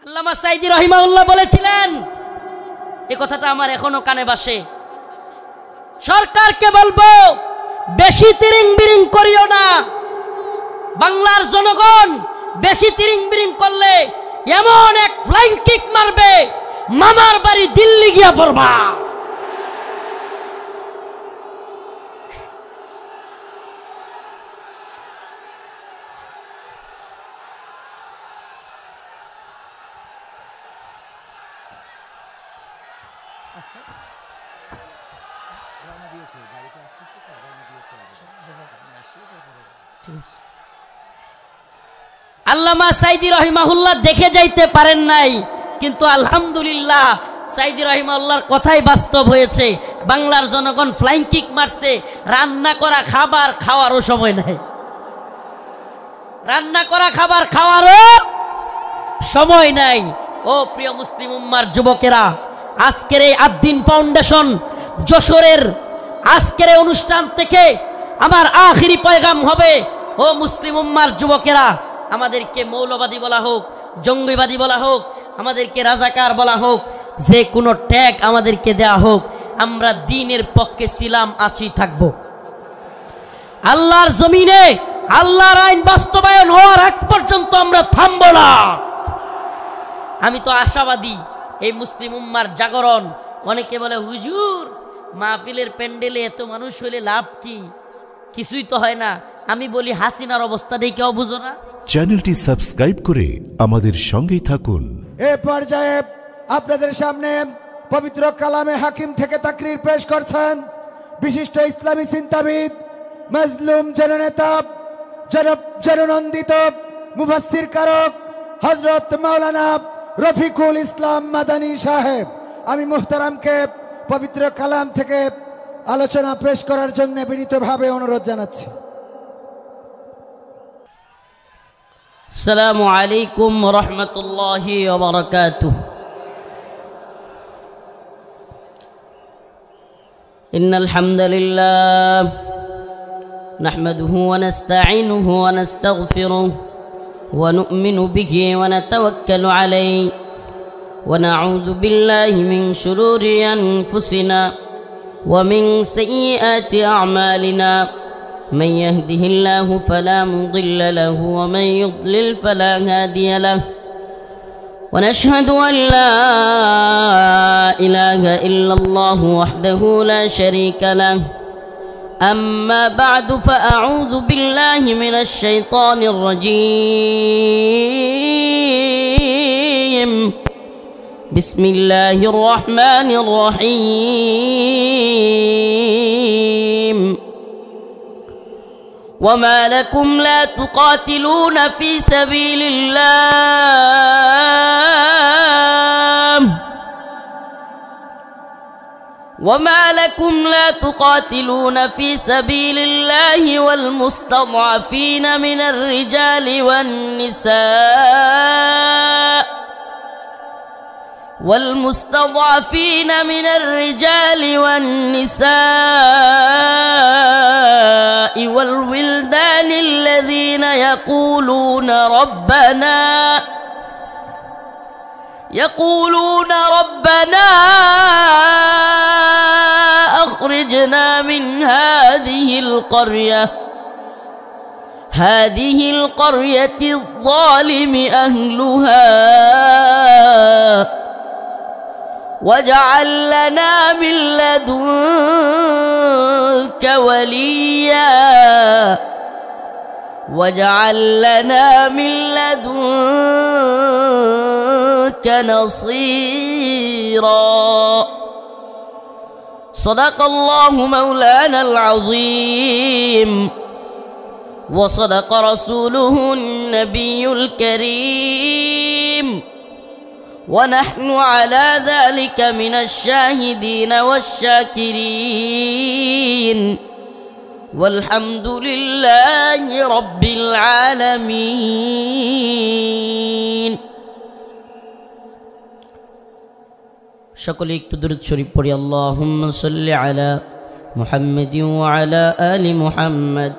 আল্লামা সাঈদী রাহিমাহুল্লাহ বলেছিলেন, এই কথাটা আমার এখনো কানে ভাসে, সরকারকে বলবো বেশি তিরিং বিরিং করিও না। বাংলার জনগণ বেশি তিরিং বিরিং করলে এমন এক ফ্লাইং কিক মারবে, মামার বাড়ি দিল্লি গিয়া পড়বা। আল্লামা সাঈদী রাহিমাহুল্লাহ দেখে যাইতে পারেন নাই, কিন্তু আলহামদুলিল্লাহ সাঈদী রাহিমাহুল্লাহর কথাই বাস্তব হয়েছে। বাংলার জনগণ ফ্লাইং কিক মারছে, রান্না করা খাবার খাওয়ারও সময় নাই, রান্না করা খাবার খাওয়ারও সময় নাই। ও প্রিয় মুসলিম উম্মার যুবকেরা, আজকের এই আদ্দিন ফাউন্ডেশন যশোরের আজকের এই অনুষ্ঠান থেকে আমার আখিরি পয়গাম হবে, ও মুসলিম উম্মার যুবকেরা, আমাদেরকে মৌলবাদী বলা হোক, জঙ্গিবাদী বলা হোক, আমাদেরকে রাজাকার বলা হোক, যে কোনো ট্যাগ আমাদেরকে দেয়া হোক, আমরা দ্বীনের পক্ষে ছিলাম, আছি, থাকব। আল্লাহর জমিনে আল্লাহর আইন বাস্তবায়ন হওয়ার আগ পর্যন্ত আমরা থামব না। আমি তো আশাবাদী এই মুসলিম উম্মার জাগরণ। অনেকে বলে হুজুর মাহফিলের প্যান্ডেলে এত মানুষ হইলে লাভ কি, কিছুই তো হয় না। আমি বলি হাসিনার অবস্থা দেখে বুঝো না? চ্যানেলটি সাবস্ক্রাইব করে আমাদের সঙ্গেই থাকুন। এ পর্যায়ে আপনাদের সামনে পবিত্র কালামে হাকিম থেকে তাকরীর পেশ করছেন বিশিষ্ট ইসলামী চিন্তাবিদ, মজলুম জননেতা, জননন্দিত মুফাসসির কারক হযরত মাওলানা রফিকুল ইসলাম মাদানী সাহেব। আমি মুহতারামকে পবিত্র কালাম থেকে আলোচনা পেশ করার জন্য বিনীতভাবে অনুরোধ জানাচ্ছি। আসসালামু আলাইকুম ওয়া রাহমাতুল্লাহি ওয়া বারাকাতুহু। ইন্নাল হামদালিল্লাহ নাহমাদুহু ওয়া নাস্তাঈনুহু ওয়া নাস্তাগফিরুহু ওয়া নু'মিনু বিহি ওয়া নাতাওয়াক্কালু আলাইহি ওয়া নাউযু বিল্লাহি মিন শুরুরি আনফুসিনা ওয়া মিন সাইয়্যাতি আ'মালিনা। من يهده الله فلا مضل له ومن يضلل فلا هادي له ونشهد أن لا إله إلا الله وحده لا شريك له. أما بعد فأعوذ بالله من الشيطان الرجيم. بسم الله الرحمن الرحيم. وما لكم لا تقاتلون في سبيل الله وما لكم لا تقاتلون في سبيل الله والمستضعفين من الرجال والنساء والولدان الذين يقولون ربنا أخرجنا من هذه القرية الظالم أهلها واجعل لنا من لدنك وليا واجعل لنا من لدنك نصيرا. صدق الله مولانا العظيم وصدق رسوله النبي الكريم ونحن على ذلك من الشاهدين والشاكرين والحمد لله رب العالمين. সকলে একটু দরুদ শরীফ পড়ি। আল্লাহুম্মা সাল্লি আলা মুহাম্মাদিন ওয়া আলা আলি মুহাম্মাদ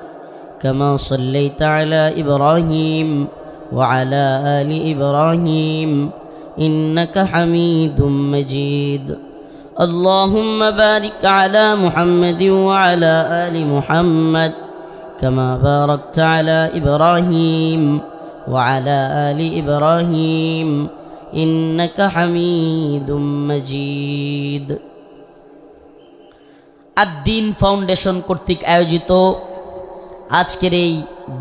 কামা সাল্লাইতা আলা ইব্রাহিম ওয়া আলা আলি ইব্রাহিম إنك حميد مجيد اللهم بارك على محمد وعلى آل محمد كما باركت على إبراهيم وعلى آل إبراهيم إنك حميد مجيد আদ-দ্বীন ফাউন্ডেশন কর্তৃক আয়োজিত আজকের এই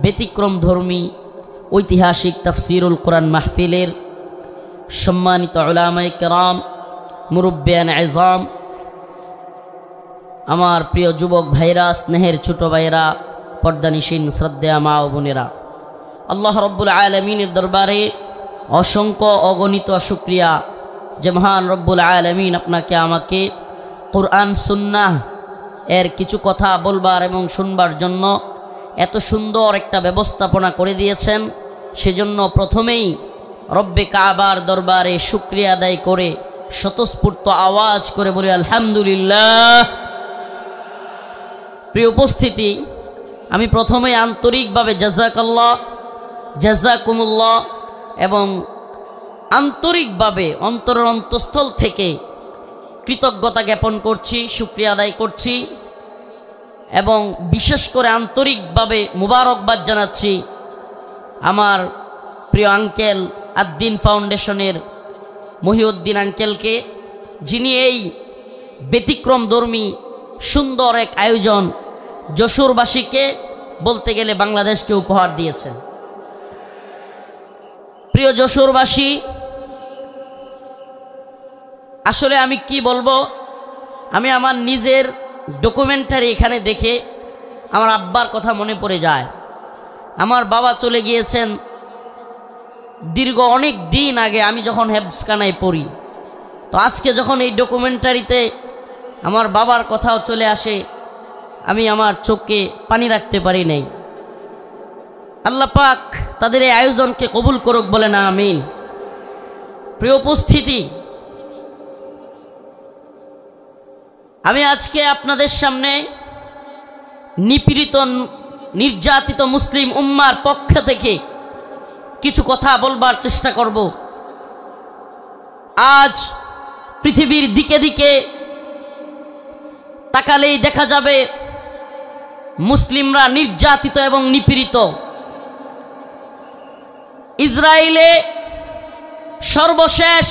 ব্যতিক্রম ধর্মী ঐতিহাসিক তাফসীরুল কোরআন মাহফিলের সম্মানিত উলামায়ে কেরাম, মুরব্বিয়ান আযম, আমার প্রিয় যুবক ভাইরা, স্নেহের ছোট ভাইরা, পর্দানিশীন শ্রদ্ধেয়া মা ও বোনেরা, আল্লাহ রব্বুল আলামিনের দরবারে অসংখ্য অগণিত শুকরিয়া যে মহান রব্বুল আলামিন আপনাকে আমাকে কোরআন সুন্নাহ এর কিছু কথা বলবার এবং শুনবার জন্য এত সুন্দর একটা ব্যবস্থাপনা করে দিয়েছেন। সেজন্য প্রথমেই রব্বে কাবার দরবারে শুকরিয়া আদায় করে স্বতঃস্ফূর্ত আওয়াজ করে বলি আলহামদুলিল্লাহ। প্রিয় উপস্থিতি, আমি প্রথমেই আন্তরিকভাবে জাযাকাল্লাহ, জাযাকুমুল্লাহ এবং আন্তরিকভাবে অন্তরের অন্তঃস্থল থেকে কৃতজ্ঞতা জ্ঞাপন করছি, শুকরিয়া আদায় করছি এবং বিশেষ করে আন্তরিকভাবে মুবারকবাদ জানাচ্ছি আমার প্রিয় আঙ্কেল আদ-দ্বীন ফাউন্ডেশনের মহিউদ্দিন আঙ্কেলকে, যিনি এই ব্যতিক্রমধর্মী সুন্দর এক আয়োজন যশোরবাসীকে, বলতে গেলে বাংলাদেশকে উপহার দিয়েছেন। প্রিয় যশোরবাসী, আসলে আমি কি বলবো, আমি আমার নিজের ডকুমেন্টারি এখানে দেখে আমার আব্বার কথা মনে পড়ে যায়। আমার বাবা চলে গিয়েছেন দীর্ঘ অনেক দিন আগে, আমি যখন হেফজখানায় পড়ি। তো আজকে যখন এই ডকুমেন্টারিতে আমার বাবার কথাও চলে আসে, আমি আমার চোখে পানি রাখতে পারি নাই। আল্লাহ পাক তাদের এই আয়োজনকে কবুল করুক, বলে না আমিন। প্রিয় উপস্থিতি, আমি আজকে আপনাদের সামনে নিপীড়িত নির্যাতিত মুসলিম উম্মার পক্ষ থেকে কিছু কথা বলবার চেষ্টা করব। আজ পৃথিবীর দিকে দিকে তাকালেই দেখা যাবে মুসলিমরা নির্যাতিত এবং নিপীড়িত। ইসরায়েলে সর্বশেষ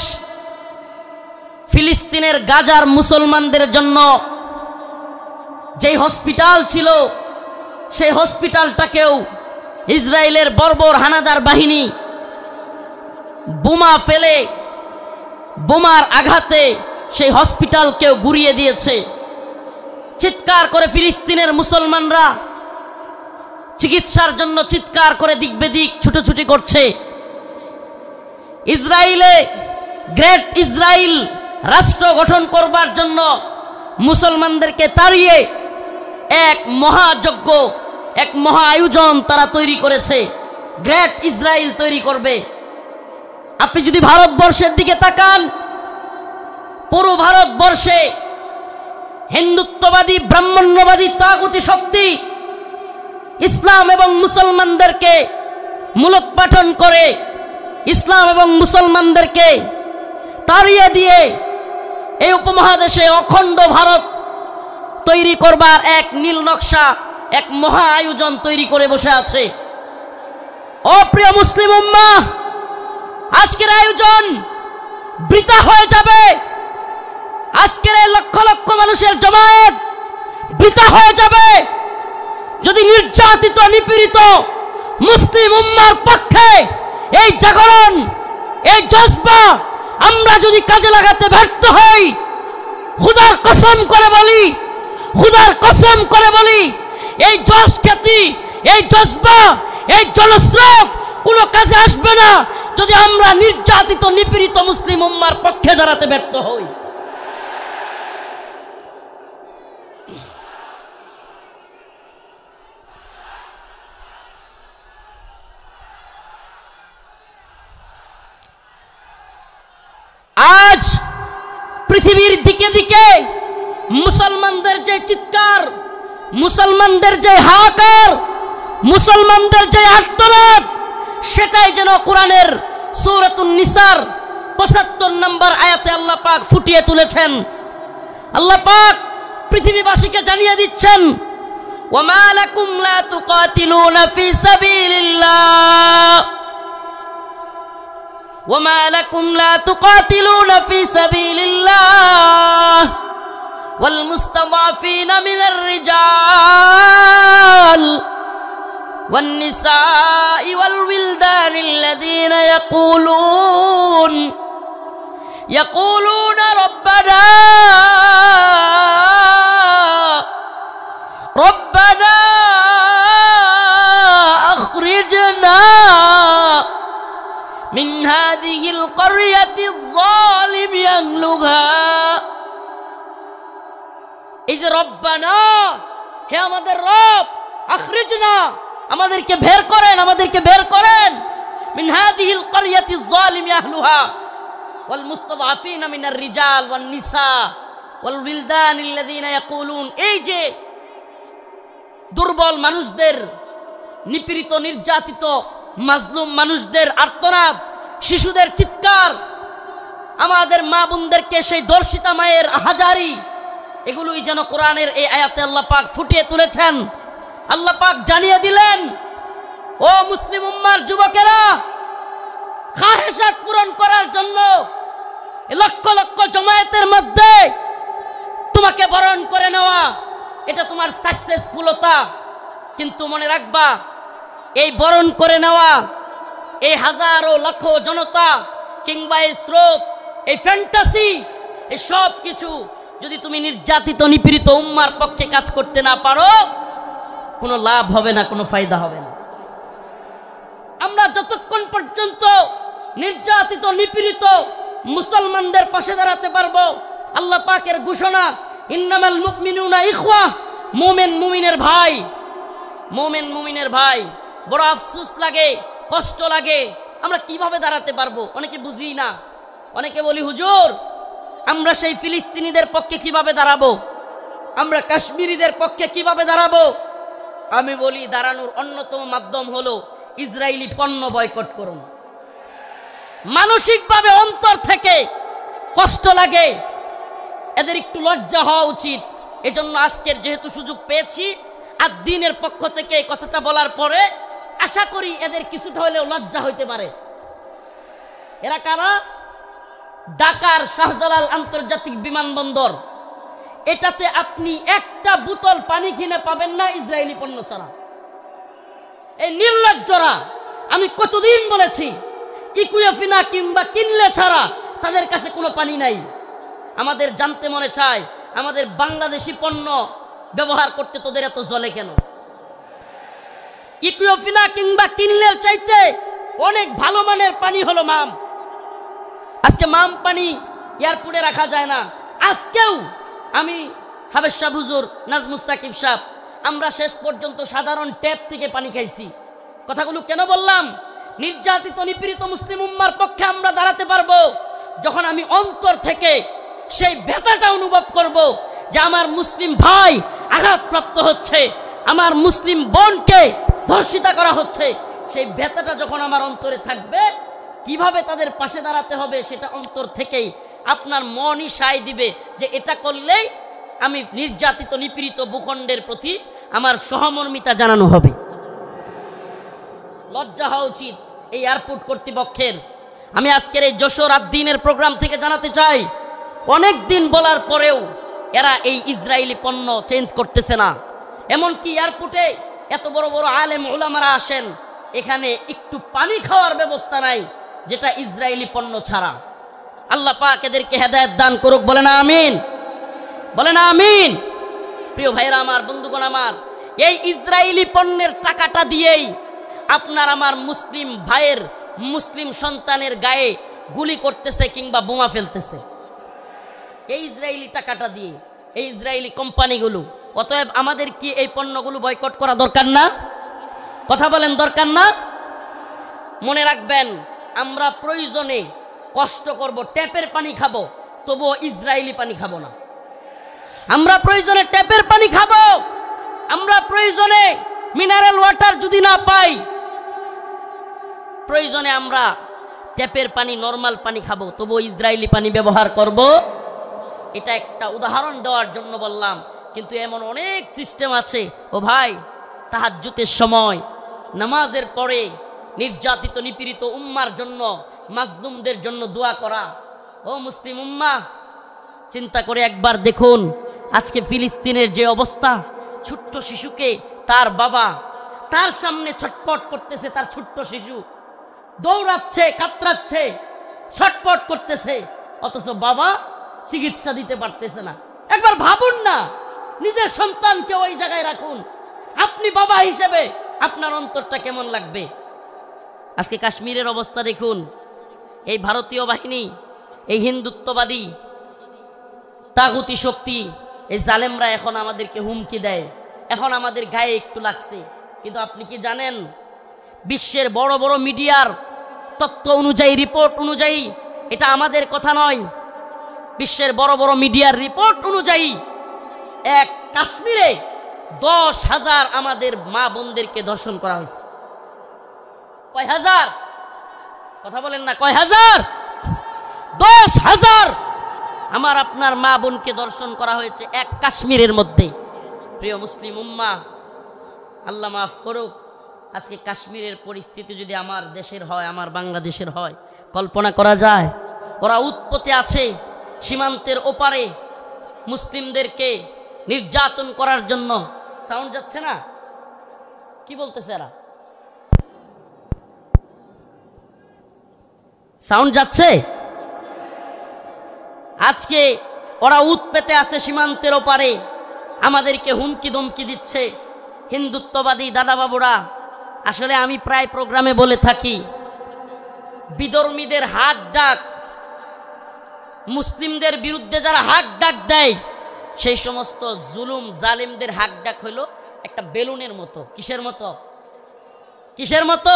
ফিলিস্তিনের গাজার মুসলমানদের জন্য যেই হসপিটাল ছিল, সেই হসপিটালটাকেও ইসরায়েলের বর্বর হানাদার বাহিনী বোমা ফেলে, বোমার আঘাতে সেই হসপিটালকেও গুড়িয়ে দিয়েছে। চিৎকার করে ফিলিস্তিনের মুসলমানরা চিকিৎসার জন্য চিৎকার করে দিক বেদিক ছুটোছুটি করছে। ইসরায়েলে গ্রেট ইসরায়েল রাষ্ট্র গঠন করবার জন্য মুসলমানদেরকে তাড়িয়ে এক মহাযজ্ঞ, এক মহা আয়োজন তারা তৈরি করেছে, গ্রেট ইসরায়েল তৈরি করবে। আপনি যদি ভারতবর্ষের দিকে তাকান, পুরো ভারতবর্ষে হিন্দুত্ববাদী ব্রাহ্মণ্যবাদী তাগুতি শক্তি ইসলাম এবং মুসলমানদেরকে মূলোৎপাটন করে, ইসলাম এবং মুসলমানদেরকে তাড়িয়ে দিয়ে এই উপমহাদেশে অখণ্ড ভারত তৈরি করবার এক নীল নকশা, এক মহা আয়োজন তৈরি করে বসে আছে। অপ্রিয় মুসলিম উম্মাহ, আজকের আয়োজন বৃথা হয়ে যাবে। আজকের এই লক্ষ লক্ষ মানুষের জমায়েত বৃথা হয়ে যাবে যদি নির্যাতিত নিপীড়িত মুসলিম উম্মার পক্ষে এই জাগরণ, এই জজবা আমরা যদি কাজে লাগাতে ব্যর্থ হই। খুদার কসম করে বলি, খুদার কসম করে বলি, এই জজ খ্যাতি, এই জজবা, এই জনস্রোত কোনো কাজে আসবে না যদি আমরা নির্যাতিত নিপীড়িত মুসলিম উম্মার পক্ষে দাঁড়াতে ব্যর্থ হই। আজ পৃথিবীর দিকে দিকে মুসলমানদের যে চিৎকার, মুসলমানদের যে হাহাকার, মুসলমানদের যে আর্তনাদ, সেটাই যেন কোরআনের সূরাতুন নিসার 75 নম্বর আয়াতে আল্লাহ পাক ফুটিয়ে তুলেছেন। আল্লাহ পাক পৃথিবীবাসীকে জানিয়ে দিচ্ছেন, ওয়ামা লাকুম লা তুকাতিলুনা ফি সাবিলিল্লাহ ওয়ামা লাকুম লা তুকাতিলুনা ফি সাবিলিল্লাহ ওয়াল মুস্তাদাফিনা মিনার রিজাল ওয়ান নিসাই ওয়াল উইলদানিল্লাযীনা يقولون ربنا أخرجنا من هذه القرية الظالم أهلها إذ ربنا হে আমাদের রব আখরিজনা আমাদেরকে বের করেন মিন হাযিহিল ক্বরিয়াতিজ যালিমি আহলুহা ওয়াল মুস্তাদআফিনা মিনার রিজাল ওয়ান নিসা ওয়াল উইলদানিল্লাযীনা ইয়াকুলুন, এই যে দুর্বল মানুষদের, নিপীড়িত নির্যাতিত মাজলুম মানুষদের আর্তনাদ, শিশুদের চিৎকার, আমাদের মা বোনদেরকে সেই দর্শিতা মায়ের হাজারি, এগুলোই যেন কোরআনের এই আয়াতে আল্লাহ পাক ফুটিয়ে তুলেছেন। আল্লাহ পাক জানিয়ে দিলেন, ও মুসলিম উম্মার যুবকেরা, খাহেশাত পূরণ করার জন্য লক্ষ লক্ষ জমায়েতের মধ্যে তোমাকে বরণ করে নেওয়া এটা তোমার সাকসেসফুলতা। কিন্তু মনে রাখবা, এই বরণ করে নেওয়া, এই হাজারো লক্ষ জনতা কিংবা এই স্রোত, এই ফ্যান্টাসি, এই সব কিছু যদি তুমি নির্যাতিত নিপীড়িত উম্মার পক্ষে কাজ করতে না পারো, কোনো লাভ হবে না, কোনো ফায়দা হবে না। আমরা যতক্ষণ পর্যন্ত নির্যাতিত নিপীড়িত মুসলমানদের পাশে দাঁড়াতে পারবো, আল্লাহ পাকের ঘোষণা, ইন্নামাল মুমিনুনা ইখওয়া, মুমিন মুমিনের ভাই, মুমিন মুমিনের ভাই। বড় আফসোস লাগে, কষ্ট লাগে, আমরা কিভাবে দাঁড়াতে পারবো অনেকে বুঝি না। অনেকে বলি, হুজুর আমরা সেই ফিলিস্তিনিদের পক্ষে কিভাবে দাঁড়াবো, আমরা কাশ্মীরিদের পক্ষে কিভাবে দাঁড়াবো? আমি বলি, দাঁড়ানোর অন্যতম মাধ্যম হলো ইসরায়েলি পণ্য বয়কট করুন। মানসিকভাবে অন্তর থেকে কষ্ট লাগে, এদের একটু লজ্জা হওয়া উচিত। এজন্য আজকের যেহেতু সুযোগ পেয়েছি, আর দিনের পক্ষ থেকে এই কথাটা বলার পরে আশা করি এদের কিছুটা হলেও লজ্জা হইতে পারে। এরা কারা? ঢাকার শাহজালাল আন্তর্জাতিক বিমানবন্দর, এটাতে আপনি একটা বোতল পানি কিনে পাবেন না ইসরায়েলি পণ্য ছাড়া। এই নির্লজ্জরা, আমি কতদিন বলেছি, ইকুয়েফিনা কিংবা কিনলে ছাড়া তাদের কাছে কোনো পানি নাই। আমাদের জানতে মনে চায়, আমাদের বাংলাদেশি পণ্য ব্যবহার করতে তোদের এত জ্বলে কেন? ইকুয়েফিনা কিংবা কিনলের চাইতে অনেক ভালো মানের পানি হলো মাম। আজকে মাম পানি এয়ারপোর্টে রাখা যায় না। আজকেও আমি হাবেজ সাহেব, হুজুর নাজমুস সাকিব সাহেব, আমরা শেষ পর্যন্ত সাধারণ ট্যাপ থেকে পানি খাইছি। কথাগুলো কেন বললাম? নির্যাতিত নিপীড়িত মুসলিম উম্মার পক্ষে আমরা দাঁড়াতে পারবো যখন আমি অন্তর থেকে সেই ব্যথাটা অনুভব করব যে আমার মুসলিম ভাই আঘাতপ্রাপ্ত হচ্ছে, আমার মুসলিম বোনকে ধর্ষিতা করা হচ্ছে। সেই ব্যথাটা যখন আমার অন্তরে থাকবে, কিভাবে তাদের পাশে দাঁড়াতে হবে সেটা অন্তর থেকেই আপনার মনই সায় দিবে যে এটা করলেই আমি নির্যাতিত নিপীড়িত ভূখণ্ডের প্রতি আমার সহমর্মিতা জানানো হবে। লজ্জা হওয়া উচিত এই এয়ারপোর্ট কর্তৃপক্ষের। আমি আজকের এই যশোর আদ্দিনের প্রোগ্রাম থেকে জানাতে চাই, অনেক দিন বলার পরেও এরা এই ইসরায়েলি পণ্য চেঞ্জ করতেছে না। এমনকি এয়ারপোর্টে এত বড় বড় আলেম উলামারা আসেন, এখানে একটু পানি খাওয়ার ব্যবস্থা নাই যেটা ইসরায়েলি পণ্য ছাড়া। আল্লাহ পাক এদেরকে হেদায়েত দান করুক, বলে না আমিন, বলে না আমিন। প্রিয় ভাইরা আমার, বন্ধুগণ আমার, এই ইসরায়েলি পণ্যের টাকাটা দিয়েই আপনার আমার মুসলিম ভাইয়ের, মুসলিম সন্তানের গায়ে গুলি করতেছে কিংবা বোমা ফেলতেছে, এই ইসরায়েলি টাকাটা দিয়ে, এই ইসরায়েলি কোম্পানিগুলো। অতএব আমাদের কি এই পণ্যগুলো বয়কট করা দরকার না? কথা বলেন, দরকার না? মনে রাখবেন, আমরা প্রয়োজনে কষ্ট করব, ট্যাপের পানি খাবো, তবুও ইসরায়েলি পানি খাবো না। আমরা প্রয়োজনে ট্যাপের পানি খাবো, আমরা প্রয়োজনে মিনারেল ওয়াটার যদি না পাই, প্রয়োজনে আমরা ট্যাপের পানি নরমাল পানি খাবো, তবু ইসরায়েলি পানি ব্যবহার করব। এটা একটা উদাহরণ দেওয়ার জন্য বললাম। কিন্তু এমন অনেক সিস্টেম আছে। ও ভাই, তাহাজ্জুদের সময় নামাজের পরে নির্যাতিত নিপীড়িত উম্মার জন্য, মাজলুমদের জন্য দোয়া করা। ও মুসলিম উম্মাহ, চিন্তা করে একবার দেখুন আজকে ফিলিস্তিনের যে অবস্থা। ছোট্ট শিশুকে তার বাবা তার সামনে ছটপট করতেছে, তার ছোট্ট শিশু দৌড়াচ্ছে, কাতরাচ্ছে, ছটপট করতেছে, অথচ বাবা চিকিৎসা দিতে পারতেছে না। একবার ভাবুন না, নিজের সন্তানকে ওই জায়গায় রাখুন, আপনি বাবা হিসেবে আপনার অন্তরটা কেমন লাগবে? আজকে কাশ্মীরের অবস্থা দেখুন। এই ভারতীয় বাহিনী, এই হিন্দুত্ববাদী তাগুতি শক্তি, এই জালেমরা এখন আমাদেরকে হুমকি দেয়। এখন আমাদের গায়ে একটু লাগছে, কিন্তু আপনি কি জানেন বিশ্বের বড় বড় মিডিয়ার তথ্য অনুযায়ী, রিপোর্ট অনুযায়ী, এটা আমাদের কথা নয়, বিশ্বের বড় বড় মিডিয়ার রিপোর্ট অনুযায়ী এক কাশ্মীরে 10,000 আমাদের মা বোনদেরকে ধর্ষণ করা হয়েছে। কয় হাজার? কথা বলেন না, কয় হাজার? 10,000 আমার আপনার মা বোনকে ধর্ষণ করা হয়েছে এক কাশ্মীরের মধ্যে। প্রিয় মুসলিম উম্মাহ, আল্লাহ মাফ করুক, আজকে কাশ্মীরের পরিস্থিতি যদি আমার দেশের হয়, আমার বাংলাদেশের হয়, কল্পনা করা যায়? ওরা উৎপত্তি আছে সীমান্তের ওপারে মুসলিমদেরকে নির্যাতন করার জন্য। সাউন্ড যাচ্ছে না? কি বলতেছে এরা? সাউন্ড যাচ্ছে? আজকে ওরা উৎপেতে আছে সীমান্তের ওপারে, আমাদেরকে হুমকি ধমকি দিচ্ছে হিন্দুত্ববাদী দাদাবাবুরা। আসলে আমি প্রায় প্রোগ্রামে বলে থাকি, বিধর্মীদের হাক ডাক, মুসলিমদের বিরুদ্ধে যারা হাক ডাক দেয়, সেই সমস্ত জুলুম জালিমদের হাক ডাক হইল একটা বেলুনের মতো। কিসের মতো? কিসের মতো?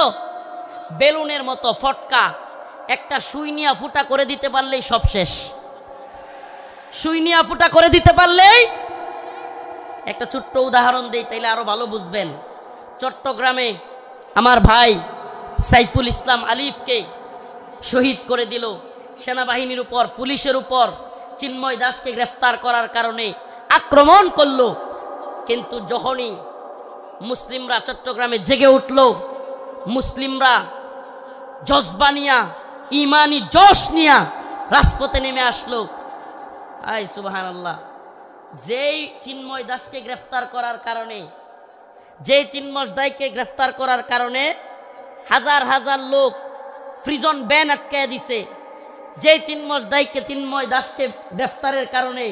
বেলুনের মতো ফটকা। একটা সুই নিয়া ফুটা করে দিতে পারলেই সব শেষ। সুই নিয়া ফুটা করে দিতে পারলেই। একটা ছোট্ট উদাহরণ দেই, তাইলে আরো ভালো বুঝবেন। চট্টগ্রামে আমার ভাই সাইফুল ইসলাম আলিফকে শহীদ করে দিল সেনাবাহিনীর উপর, পুলিশের উপর। চিন্ময় দাসকে গ্রেফতার করার কারণে আক্রমণ করলো। কিন্তু যখনই মুসলিমরা চট্টগ্রামে জেগে উঠল, মুসলিমরা জজবা নিয়া, ইমানি জোশ নিয়া রাজপথে নেমে আসলো। আয় সুবহানাল্লাহ। যেই চিন্ময় দাসকে গ্রেফতার করার কারণে, যেই চিন্ময় দাসকে গ্রেফতার করার কারণে হাজার হাজার লোক প্রিজন ব্যান আটকায় দিছে, যে চিন্ময় দাসকে গ্রেফতারের কারণে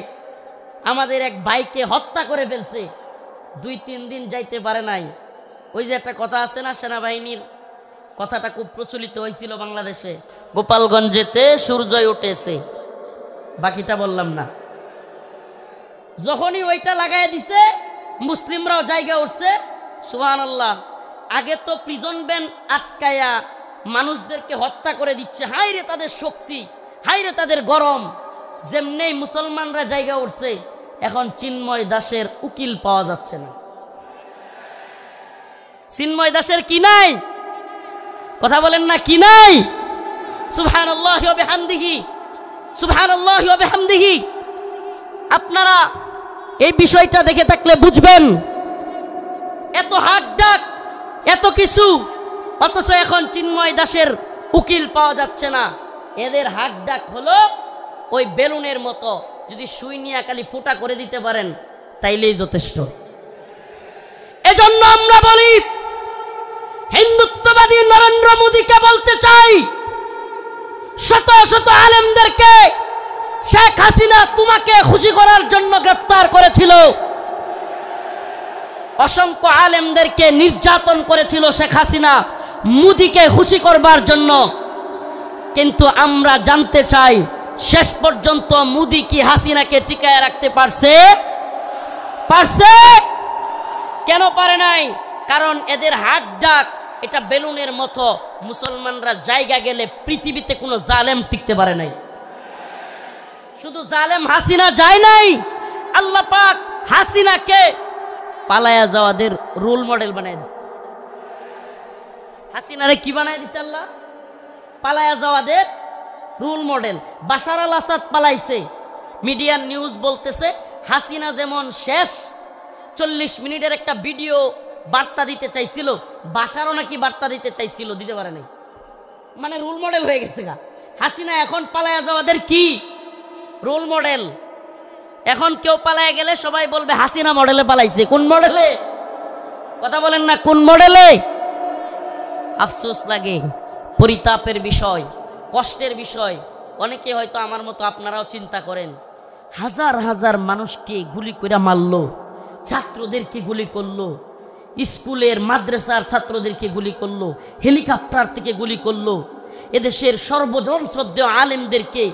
আমাদের এক ভাইকে হত্যা করে ফেলছে, 2-3 দিন যাইতে পারে নাই। ওই যে একটা কথা আছে না, সেনাবাহিনীর কথাটা খুব প্রচলিত হয়েছিল বাংলাদেশে, গোপালগঞ্জেতে সূর্যই উঠেছে, বাকিটা বললাম না। যখনই ওইটা লাগাই দিছে, মুসলিমরাও জায়গা উঠছে। সুবহানাল্লাহ। আগে তো প্রিজন ব্যান আটকায়া মানুষদেরকে হত্যা করে দিচ্ছে, হাইরে তাদের শক্তি, হাইরে তাদের গরম। যেমনি মুসলমানরা জায়গা উঠছে, এখন চিন্ময় দাসের উকিল পাওয়া যাচ্ছে না। চিন্ময় দাসের কি নাই? কথা বলেন না, কি নাই? সুবহানাল্লাহি ওয়া বিহামদিহি, সুবহানাল্লাহি ওয়া বিহামদিহি। আপনারা এই বিষয়টা দেখে থাকলে বুঝবেন, এত হাক ডাক, এত কিছু, অথচ এখন চিন্ময় দাসের উকিল পাওয়া যাচ্ছে না। এদের হাক ডাক হলো ওই বেলুনের মতো, যদি সুই নিয়ে খালি ফুটা করে দিতে পারেন তাইলেই যথেষ্ট। এজন্য আমরা বলি, হিন্দুত্ববাদী নরেন্দ্র মোদীকে বলতে চাই, শত শত আলেমদেরকে শেখ হাসিনা তোমাকে খুশি করার জন্য গ্রেফতার করেছিল, অসংখ্য আলেমদেরকে নির্যাতন করেছিল শেখ হাসিনা মোদীকে খুশি করবার জন্য। কিন্তু আমরা জানতে চাই, শেষ পর্যন্ত মোদী কি হাসিনাকে টিকায় রাখতে পারছে? পারছে? কেন পারে নাই? কারণ এদের হাত ডাক এটা বেলুনের মতো। মুসলমানরা জায়গা গেলে পৃথিবীতে কোনো জালেম টিকতে পারে নাই। শুধু জালেম হাসিনা যায় নাই, আল্লাহ পাক হাসিনাকে পালায়া যাওয়াদের রোল মডেল বানাই দিছে। হাসিনারে কি বানাই দিছে আল্লাহ? রোল মডেল বানাই দিছে। 100 বছর 200 বছর 300 বছর 400 বছর, 500 বছর, 1000 বছর, 2000 বছর পালায়া যাওয়াদের রোল মডেল। বাশার আল আসাদ পালাইছে, মিডিয়ার নিউজ বলতেছে হাসিনা যেমন শেষ 40 মিনিটের একটা ভিডিও বার্তা দিতে চাইছিল, বাশারও নাকি বার্তা দিতে চাইছিল, দিতে পারে নাই। মানে রোল মডেল হয়ে গেছে গা হাসিনা। এখন পালায়া যাওয়াদের কি রোল মডেল। এখন কেউ পালায়া গেলে সবাই বলবে হাসিনা মডেলে পালাইছে। কোন মডেলে? কথা বলেন না, কোন মডেলে? আফসোস লাগে, পরিতাপের বিষয়, কষ্টের বিষয়। অনেকে হয়তো আমার মতো আপনারাও চিন্তা করেন, হাজার হাজার মানুষকে গুলি করে মারলো, ছাত্রদেরকে গুলি করলো, স্কুলের মাদ্রাসার ছাত্রদেরকে গুলি করলো, হেলিকপ্টার থেকে গুলি করলো, এদেশের সর্বজন শ্রদ্ধেয় আলেমদেরকে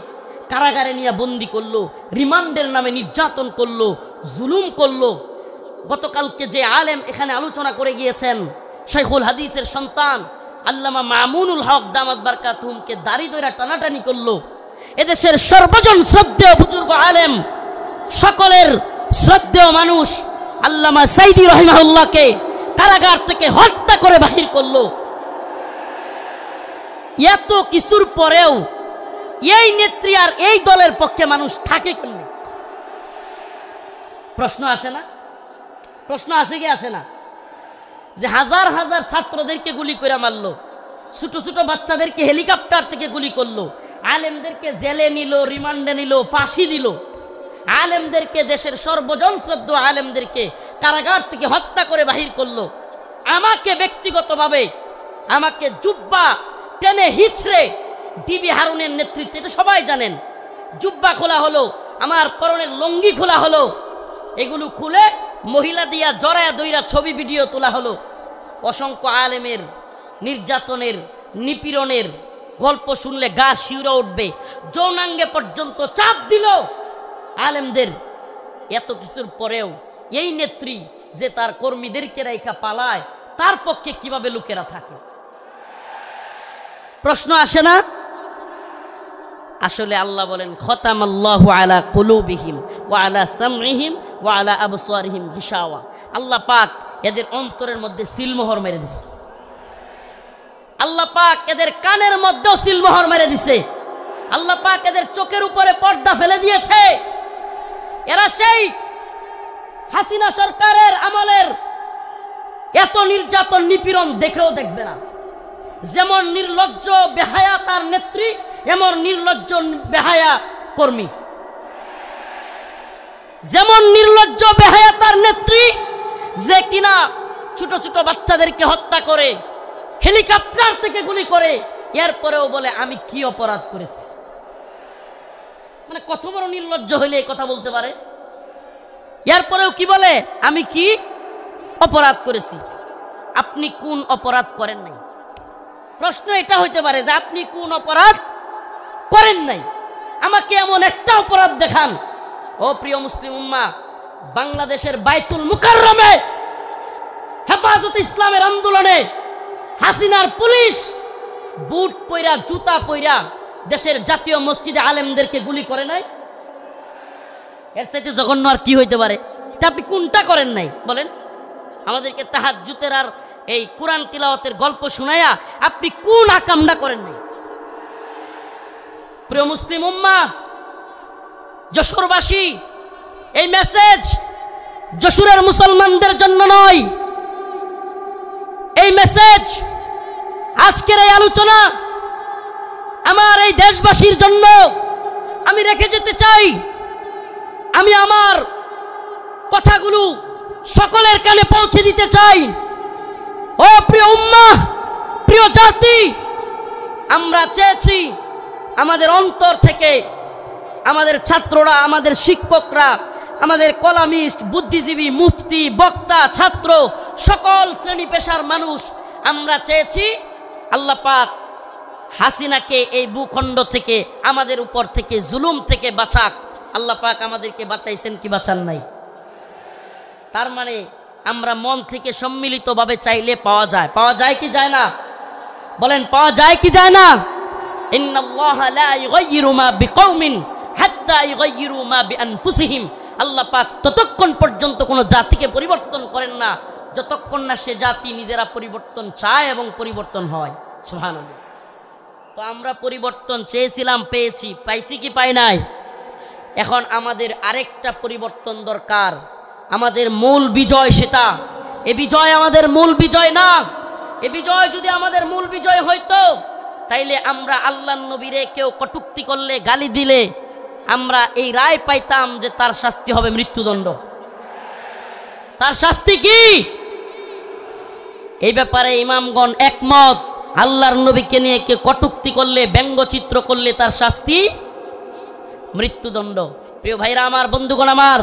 কারাগারে নিয়ে বন্দি করলো, রিমান্ডের নামে নির্যাতন করলো, জুলুম করলো। গতকালকে যে আলেম এখানে আলোচনা করে গিয়েছেন, শাইখুল হাদিসের সন্তান আল্লামা মামুনুল হক দামাত বারকাতুহুমকে দাড়ি দইরা টানাটানি করলো। এদেশের সর্বজন শ্রদ্ধেয় বুজুর্গ আলেম, সকলের শ্রদ্ধেয় মানুষ আল্লামা সাইদি রহিমাহুল্লাহকে কারাগার থেকে হত্যা করে বাহির করলো। এত কিছুর পরেও এই নেত্রী আর এই দলের পক্ষে মানুষ থাকে কেমনে? প্রশ্ন আসে না? প্রশ্ন আসে কি আসে না? যে হাজার হাজার ছাত্রদেরকে গুলি করে মারলো, ছোট ছোট বাচ্চাদেরকে হেলিকপ্টার থেকে গুলি করলো, আলেমদেরকে জেলে নিল, রিমান্ডে নিল, ফাঁসি দিল, আলেমদেরকে, দেশের সর্বজন শ্রদ্ধ আলেমদেরকে কারাগার থেকে হত্যা করে বাহির করলো। আমাকে ব্যক্তিগতভাবে আমাকে জুব্বা টেনে হিচড়ে ডিবি হারুনের নেতৃত্বে, এটা সবাই জানেন, জুব্বা খোলা হলো, আমার পরনের লঙ্গি খোলা হলো, এগুলো খুলে মহিলা দিয়া জড়ায়া দইরা ছবি ভিডিও তোলা হলো। অসংখ্য আলেমের নির্যাতনের, নিপীড়নের গল্প শুনলে গা শিউরে উঠবে। যৌনাঙ্গে পর্যন্ত চাপ দিল আলেমদের। এত কিছুর পরেও এই নেত্রী যে তার কর্মীদেরকে রাইখা পালায়, তার পক্ষে কিভাবে লোকেরা থাকে? প্রশ্ন আসে না? আসলে আল্লাহ বলেন খতামাল্লাহু আলা কুলুবিহিম ওয়া আলা সামইহিম ওয়া আলা আবসারিহিম গিশাওয়া। আল্লাহ পাক এদের অন্তরের মধ্যে সিলমোহর মেরে দিছে। আল্লাহ পাক এদের কানের মধ্যেও সিলমোহর মেরে দিছে। আল্লাহ পাক এদের চোখের উপরে পর্দা ফেলে দিয়েছে। এরা সেই হাসিনা সরকারের আমলের এত নির্যাতন নিপীড়ন দেখেও দেখবে না। যেমন নির্লজ্জ বেহায়া তার নেত্রী, এমন নির্লজ্জ বেহায়া কর্মী। যেমন নির্লজ্জ বেহায়া তার নেত্রী, যে কিনা ছোট ছোট বাচ্চাদেরকে হত্যা করে, হেলিকপ্টার থেকে গুলি করে, এরপরেও বলে আমি কি অপরাধ করেছি। মানে কত বড় নির্লজ্জ হইলে এই কথা বলতে পারে? এরপরেও কি বলে আমি কি অপরাধ করেছি। আপনি কোন অপরাধ করেন নাই? প্রশ্ন এটা হইতে পারে যে আপনি কোন অপরাধ করেন নাই, আমাকে এমন একটা অপরাধ দেখান। ও প্রিয় মুসলিম উম্মাহ, বাংলাদেশের বাইতুল মুকাররমে হেফাজত ইসলামের আন্দোলনে হাসিনার পুলিশ বুট পইরা, জুতা পইরা দেশের জাতীয় মসজিদে আলেমদেরকে গুলি করে নাই? এর চাইতে জঘন্য আর কি হইতে পারে? আপনি কোনটা করেন নাই বলেন? আমাদেরকে তাহাজ্জুদের আর এই কোরআন তিলাওয়াতের গল্প শুনাইয়া আপনি কোন আকামটা করেন নাই? প্রিয় মুসলিম উম্মাহ, যশোরবাসী, এই মেসেজ যশোরের মুসলমানদের জন্য নয়। এই মেসেজ, আজকের এই আলোচনা আমার এই দেশবাসীর জন্য আমি রেখে যেতে চাই। আমি আমার কথাগুলো সকলের কানে পৌঁছে দিতে চাই। ও প্রিয় উম্মাহ, প্রিয় জাতি, আমরা চেয়েছি আমাদের অন্তর থেকে, আমাদের ছাত্ররা, আমাদের শিক্ষকরা, আমাদের কলামিস্ট, বুদ্ধিজীবী, মুফতি, বক্তা, ছাত্র, সকল শ্রেণী পেশার মানুষ, আমরা চেয়েছি আল্লাহ পাক হাসিনাকে এই ভূখণ্ড থেকে, আমাদের উপর থেকে, জুলুম থেকে বাঁচাক। আল্লাহ পাক আমাদেরকে বাঁচাইছেন কি বাঁচান নাই? তার মানে আমরা মন থেকে সম্মিলিতভাবে চাইলে পাওয়া যায়। পাওয়া যায় কি যায় না? বলেন, পাওয়া যায় কি যায় না? ইন্নাল্লাহা লা ইউগাইয়িরু মা বিকওমিন হাত্তা ইউগাইয়িরু মা বিআনফুসিহিম। আল্লাহ পাক ততক্ষণ পর্যন্ত কোনো জাতিকে পরিবর্তন করেন না যতক্ষণ না সে জাতি নিজেরা পরিবর্তন চায় এবং পরিবর্তন হয়। সুবহানাল্লাহ। তো আমরা পরিবর্তন চেয়েছিলাম, পেয়েছি, পাইছি কি পাই নাই? এখন আমাদের আরেকটা পরিবর্তন দরকার। আমাদের মূল বিজয় সেটা, এ বিজয় আমাদের মূল বিজয় না। এ বিজয় যদি আমাদের মূল বিজয় হইতো, তাইলে আমরা আল্লাহর নবীরে কেউ কটূক্তি করলে, গালি দিলে আমরা এই রায় পাইতাম যে তার শাস্তি হবে মৃত্যুদণ্ড। তার শাস্তি কি? এই ব্যাপারে ইমামগণ একমত। আল্লাহর নবীকে নিয়ে কেউ কটূক্তি করলে, ব্যঙ্গচিত্র করলে তার শাস্তি মৃত্যুদণ্ড। প্রিয় ভাইরা আমার, বন্ধুগণ আমার,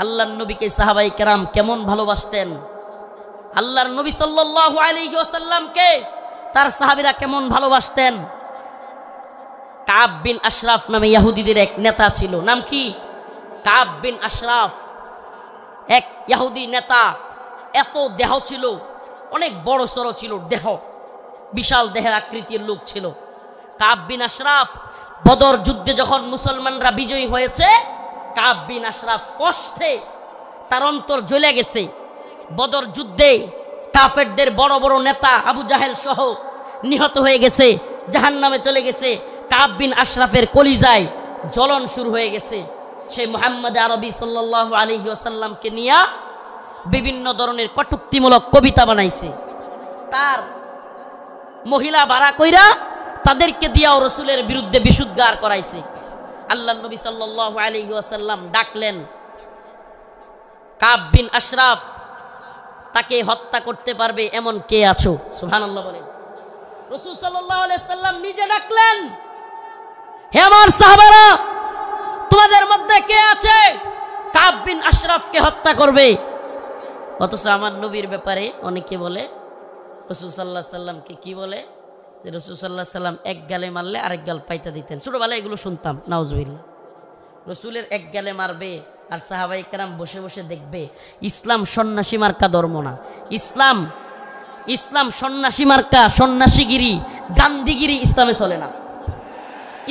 আল্লাহর নবীকে সাহাবাই কেরাম কেমন ভালোবাসতেন, আল্লাহর নবী সাল্লাল্লাহু আলাইহি ওয়াসাল্লামকে তার সাহাবীরা কেমন ভালোবাসতেন। কাব বিন আশরাফ নামে ইহুদিদের এক নেতা ছিল। নাম কি? কাব বিন আশরাফ, এক ইহুদি নেতা। এত দেহ ছিল, অনেক বড় সড়ো ছিল দেহ, বিশাল দেহের আকৃতির লোক ছিল কাব বিন আশরাফ। বদর যুদ্ধে যখন মুসলমানরা বিজয়ী হয়েছে, কাব বিন আশরাফ কষ্টে তার অন্তর জ্বলে গেছে। বদর যুদ্ধে কাফেরদের বড় বড় নেতা আবু জাহেল সহ নিহত হয়ে গেছে, জাহান্নামে চলে গেছে। কাব বিন আশরাফের কলিজায় জ্বলন শুরু হয়ে গেছে। সেই মুহাম্মদ আরবি সাল্লাল্লাহু আলাইহি ওয়াসাল্লামকে নিয়ে বিভিন্ন ধরনের কটূক্তিমূলক কবিতা বানাইছে। তার মহিলা ভাড়া কইরা তাদেরকে দিয়াও রসুলের বিরুদ্ধে বিশুদ্ধার করাইছে। আল্লাহ নবী সাল্লাল্লাহু আলাইহি ওয়াসাল্লাম ডাকলেন, কাব বিন আশরাফ, তাকে হত্যা করতে পারবে এমন কে আছো? সুবহানাল্লাহ বলেন। রাসূল সাল্লাল্লাহু আলাইহি ওয়াসাল্লাম নিজে ডাকলেন, হে আমার সাহাবারা, তোমাদের মধ্যে কে আছে কাব বিন আশরাফকে হত্যা করবে? অথচ আমার নবীর ব্যাপারে অনেকে বলে, রাসূল সাল্লাল্লাহু আলাইহি ওয়াসাল্লামকে কি বলে, যে রাসূল সাল্লাল্লাহু আলাইহি ওয়াসাল্লাম এক গালে মারলে আরেক গাল পাইতা দিতেন। ছোটবেলায় এগুলো শুনতাম, নাউজুবিল্লাহ। রসুলের এক গালে মারবে আর সাহাবাই কেরাম বসে বসে দেখবে। ইসলাম সন্ন্যাসী মার্কা ধর্ম না। ইসলাম সন্ন্যাসী মার্কা, সন্ন্যাসীগিরি, গান্ধীগিরি ইসলামে চলে না।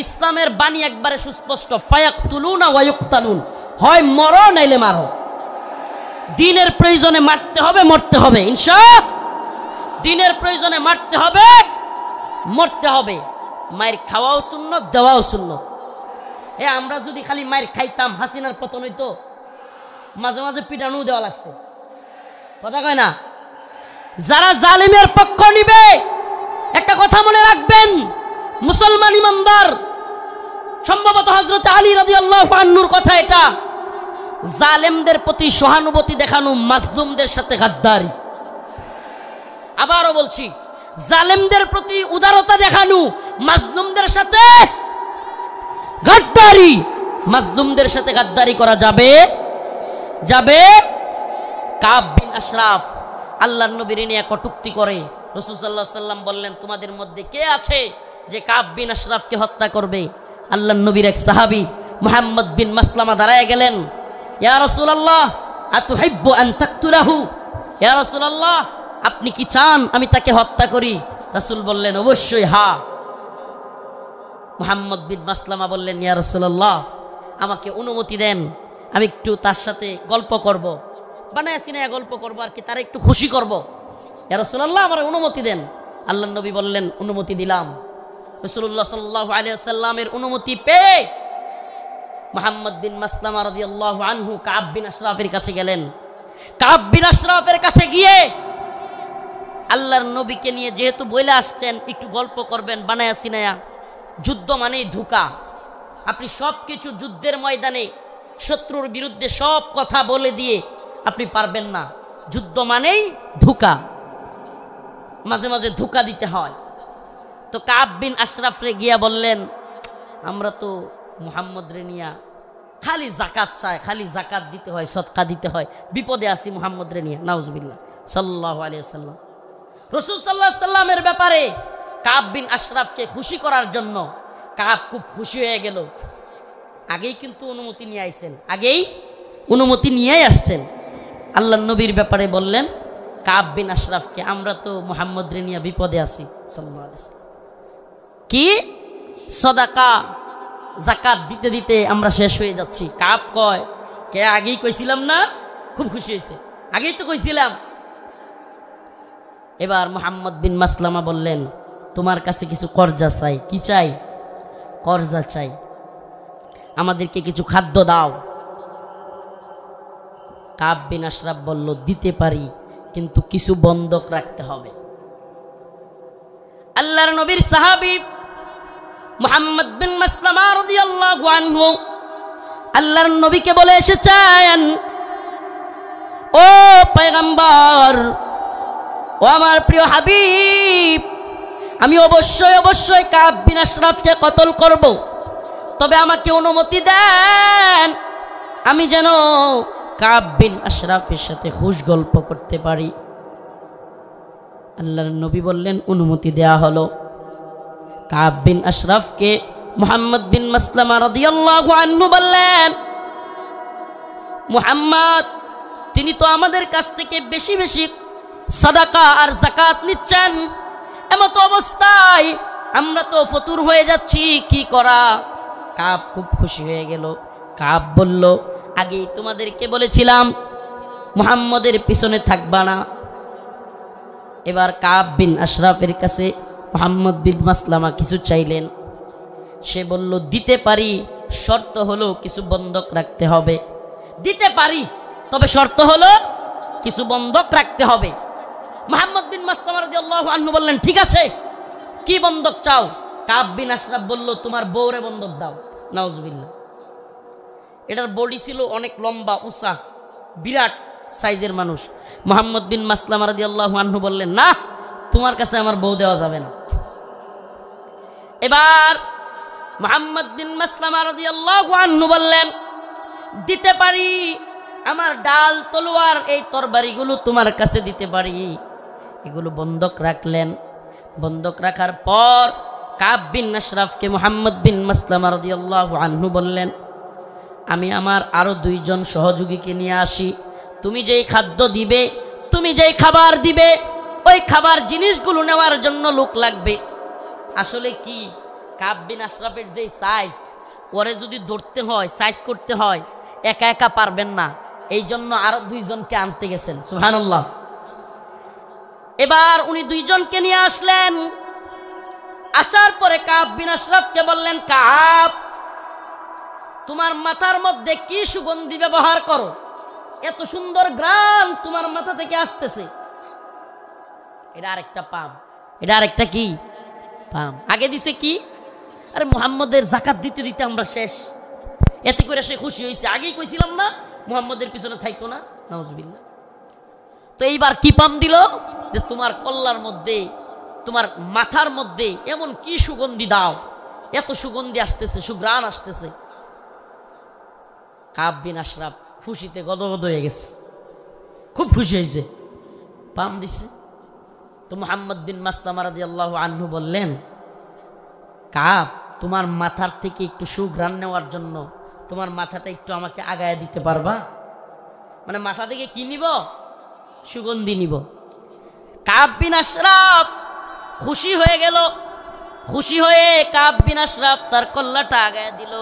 ইসলামের বাণী একবারে সুস্পষ্ট, ফায়াকতুলুনা ওয়া ইউকতালুন, হয় মরো নাইলে মারো। দিনের প্রয়োজনে মারতে হবে, মরতে হবে, ইনশাআল্লাহ। দিনের প্রয়োজনে মারতে হবে, মরতে হবে। মায়ের খাওয়াও সুন্নত, দেওয়াও সুন্নত। আমরা যদি খালি মায়ের খাইতাম, হাসিনার পতন হইতো। মাঝে মাঝে পিটানো দেওয়া লাগছে, কথা কয় না? যারা জালিমের পক্ষ নিবে, একটা কথা মনে রাখবেন, মুসলমান ইমানদার, সম্ভবত হযরত আলী রাদিয়াল্লাহু আনহুর কথা এটা, জালেমদের প্রতি সহানুভূতি দেখানো মাজলুমদের সাথে গাদ্দারি। আবারও বলছি, জালেমদের প্রতি উদারতা দেখানো মাজলুমদের সাথে গাদ্দারি। মাজলুমদের সাথে গাদ্দারি করা যাবে? কাব বিন আশরাফ আল্লাহর নবীর নিয়ে কটূক্তি করে। রাসূল সাল্লাল্লাহু আলাইহি ওয়াসাল্লাম বললেন, তোমাদের মধ্যে কে আছে যে কাব বিন আশরাফকে হত্যা করবে? আল্লাহর নবীর এক সাহাবী মুহাম্মদ বিন মাসলামা দাঁড়ায় গেলেন, ইয়া রাসূলুল্লাহ আতুহিব্বু আন তাকতুলাহু? ইয়া রাসূলুল্লাহ, আপনি কি চান আমি তাকে হত্যা করি? রাসূল বললেন, অবশ্যই হ্যাঁ। মুহাম্মদ বিন মাসলামা বললেন, ইয়া রাসূলুল্লাহ, আমাকে অনুমতি দেন, আমি একটু তার সাথে গল্প করব, বানায় সিনায়া গল্প করব, আর কি তার একটু খুশি করব। ইয়া রাসূলুল্লাহ, আমার অনুমতি দেন। আল্লাহর নবী বললেন, অনুমতি দিলাম। রাসূলুল্লাহ সাল্লাল্লাহু আলাইহি ওয়াসাল্লামের অনুমতি পেয়ে মুহাম্মদ বিন মাসলামা রাদিয়াল্লাহু আনহু কাব বিন আশরাফের কাছে গেলেন। কাব বিন আশরাফের কাছে গিয়ে আল্লাহর নবীকে নিয়ে যেহেতু বলে আসছেন, একটু গল্প করবেন বানায়া সিনায়া। যুদ্ধ মানেই ধোঁকা। আপনি সব কিছু যুদ্ধের ময়দানে শত্রুর বিরুদ্ধে সব কথা বলে দিয়ে আপনি পারবেন না। যুদ্ধ মানেই ধোঁকা, মাঝে মাঝে ধোঁকা দিতে হয়। তো কাব বিন আশরাফরে গিয়া বললেন, আমরা তো মুহাম্মদ রে নিয়া খালি জাকাত চায়, খালি জাকাত দিতে হয়, সদকা দিতে হয়, বিপদে আসি মুহাম্মদ রে নিয়া, নাউজুবিল্লাহ সাল্লাল্লাহু আলাইহি ওয়াসাল্লাম। রাসূল সাল্লাল্লাহু আলাইহি ওয়াসাল্লামের ব্যাপারে কাব বিন আশরাফকে খুশি করার জন্য কাব খুব খুশি হয়ে গেল। আগেই কিন্তু অনুমতি নিয়ে আইছেন, আগেই অনুমতি নিয়েই আসছেন। আল্লাহর নবীর ব্যাপারে বললেন কাব বিন আশরাফকে, আমরা তো মুহাম্মদ রে নিয়া বিপদে আছি সাল্লাল্লাহু আলাইহি ওয়াসাল্লাম, কি সদাকা জাকাত দিতে দিতে আমরা শেষ হয়ে যাচ্ছি। কাব কয়, কে আগেই কইছিলাম না? খুব খুশি হয়েছে, আগেই তো কইছিলাম। এবার মুহাম্মদ বিন মাসলামা বললেন, তোমার কাছে কিছু কর্জা চাই। কি চাই? কর্জা চাই, আমাদেরকে কিছু খাদ্য দাও। কাব বিন আশরাফ বলল, দিতে পারি, কিন্তু কিছু বন্ধক রাখতে হবে। আল্লাহর নবীর সাহাবী মুহাম্মদ বিন মাসলামা রাদিয়াল্লাহু আনহু আল্লাহর নবীকে বলে এসেছেন, ও পয়গম্বর, ও আমার প্রিয় হাবিব, আমি অবশ্যই অবশ্যই কাব বিন আশরাফকে কতল করব, তবে আমাকে অনুমতি দেন আমি যেন কাব বিন আশরাফের সাথে খুশ গল্প করতে পারি। আল্লাহর নবী বললেন, অনুমতি দেয়া হলো। কাব বিন আশরাফকে মুহাম্মদ বিন মাসলামা রাদিয়াল্লাহু আনহু বললেন, মুহাম্মদ তিনি তো আমাদের কাছ থেকে বেশি বেশি সাদাকা আর যাকাত নিচ্ছেন, এমত অবস্থায় আমরা তো ফতুর হয়ে যাচ্ছি, কি করা? কাব খুব খুশি হয়ে গেল। কাব বলল, আগেই তোমাদেরকে বলেছিলাম মুহাম্মদের পিছনে থাকবা না। এবার কাব বিন আশরাফের কাছে মুহাম্মদ বিন মাসলামা কিছু চাইলেন। সে বলল, দিতে পারি, শর্ত হলো কিছু বন্ধক রাখতে হবে। দিতে পারি, তবে শর্ত হলো কিছু বন্ধক রাখতে হবে। মুহাম্মদ বিন মাসলামা রাদিয়াল্লাহু আনহু বললেন, ঠিক আছে, কি বন্ধক চাও? কাব বিন আশরাফ বলল, তোমার বউরে বন্ধক দাও। নাউজুবিল্লাহ। এটার বডি ছিল অনেক লম্বা উঁচা, বিরাট সাইজের মানুষ। মুহাম্মদ বিন মাসলামা রাদিয়াল্লাহু আনহু বললেন, না, তোমার কাছে আমার বউ দেওয়া যাবে না। এবার মুহাম্মদ বিন মাসলামা রাদিয়াল্লাহু আনহু বললেন, দিতে পারি, আমার ডাল তলোয়ার এই তরবারিগুলো তোমার কাছে দিতে পারি। এগুলো বন্ধক রাখলেন। বন্ধক রাখার পর কাব বিন আশরাফকে মুহাম্মদ বিন মাসলামা রাদিয়াল্লাহু আনহু বললেন, আমি আমার আরো 2 জন সহযোগীকে নিয়ে আসি। তুমি যেই খাদ্য দিবে, তুমি যেই খাবার দিবে, ওই খাবার জিনিসগুলো নেওয়ার জন্য লোক লাগবে। আসলে কি, কাব বিন আশরাফের যেই সাইজ, ওরে যদি ধরতে হয়, সাইজ করতে হয়, একা একা পারবেন না, এই জন্য আরো 2 জনকে আনতে গেছেন। সুবহানাল্লাহ। এবার উনি 2 জনকে নিয়ে আসলেন। আসার পরে কাব বিন আশরাফকে বললেন, কাব, তোমার মাথার মধ্যে কি সুগন্ধি ব্যবহার করো? এত সুন্দর ঘ্রাণ তোমার মাথা থেকে আসতেছে। এটা আরেকটা পাম, এটা আরেকটা কি পাম। আগে দিছে কি? আরে মুহাম্মদের যাকাত দিতে দিতে আমরা শেষ। এতে করে সে খুশি হয়েছে। আগেই কইছিলাম না মুহাম্মদের পিছনে থাইকো না। নাউজুবিল্লাহ। তো এইবার কি পাম দিল? যে তোমার কল্লার মধ্যে, তোমার মাথার মধ্যে এমন কি সুগন্ধি দাও, এত সুগন্ধি আসতেছে, সুঘ্রাণ আসতেছে। কাব বিন আশরাফ খুশিতে গদগদ হয়ে গেছে, খুব খুশি হয়েছে, পাম দিছে। তো মুহাম্মদ বিন মাসলামা রাদিয়াল্লাহু আনহু বললেন, কাব, তোমার মাথার থেকে একটু সুঘ্রাণ নেওয়ার জন্য তোমার মাথাটা একটু আমাকে আগায় দিতে পারবা? মানে মাথা থেকে কি নিব? সুগন্ধি নিব। কাব বিন আশরাফ খুশি হয়ে গেল। খুশি হয়ে কাব বিন আশরাফ তার কল্লাটা আগায় দিল।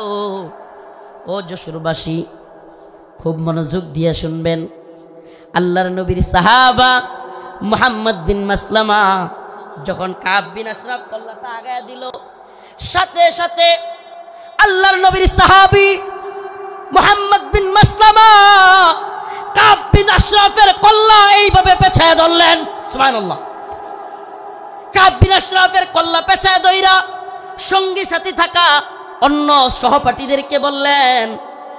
ও যশোরবাসী, খুব মনোযোগ দিয়ে শুনবেন। আল্লাহর নবীর সাহাবা মুহাম্মদ বিন মাসলামা যখন কাব বিন আশরাফ কল্লাটা আগায় দিল, সাথে সাথে আল্লাহর নবীর সাহাবী মুহাম্মদ বিন মাসলামা কাব বিন আশরাফের কল্লা এইভাবে পেছায় ধরলেন। সুবহানাল্লাহ। কাব বিন আশরাফের কল্লা পেছায় ধইরা সঙ্গী সাথী থাকা অন্য সহপাঠীদেরকে বললেন,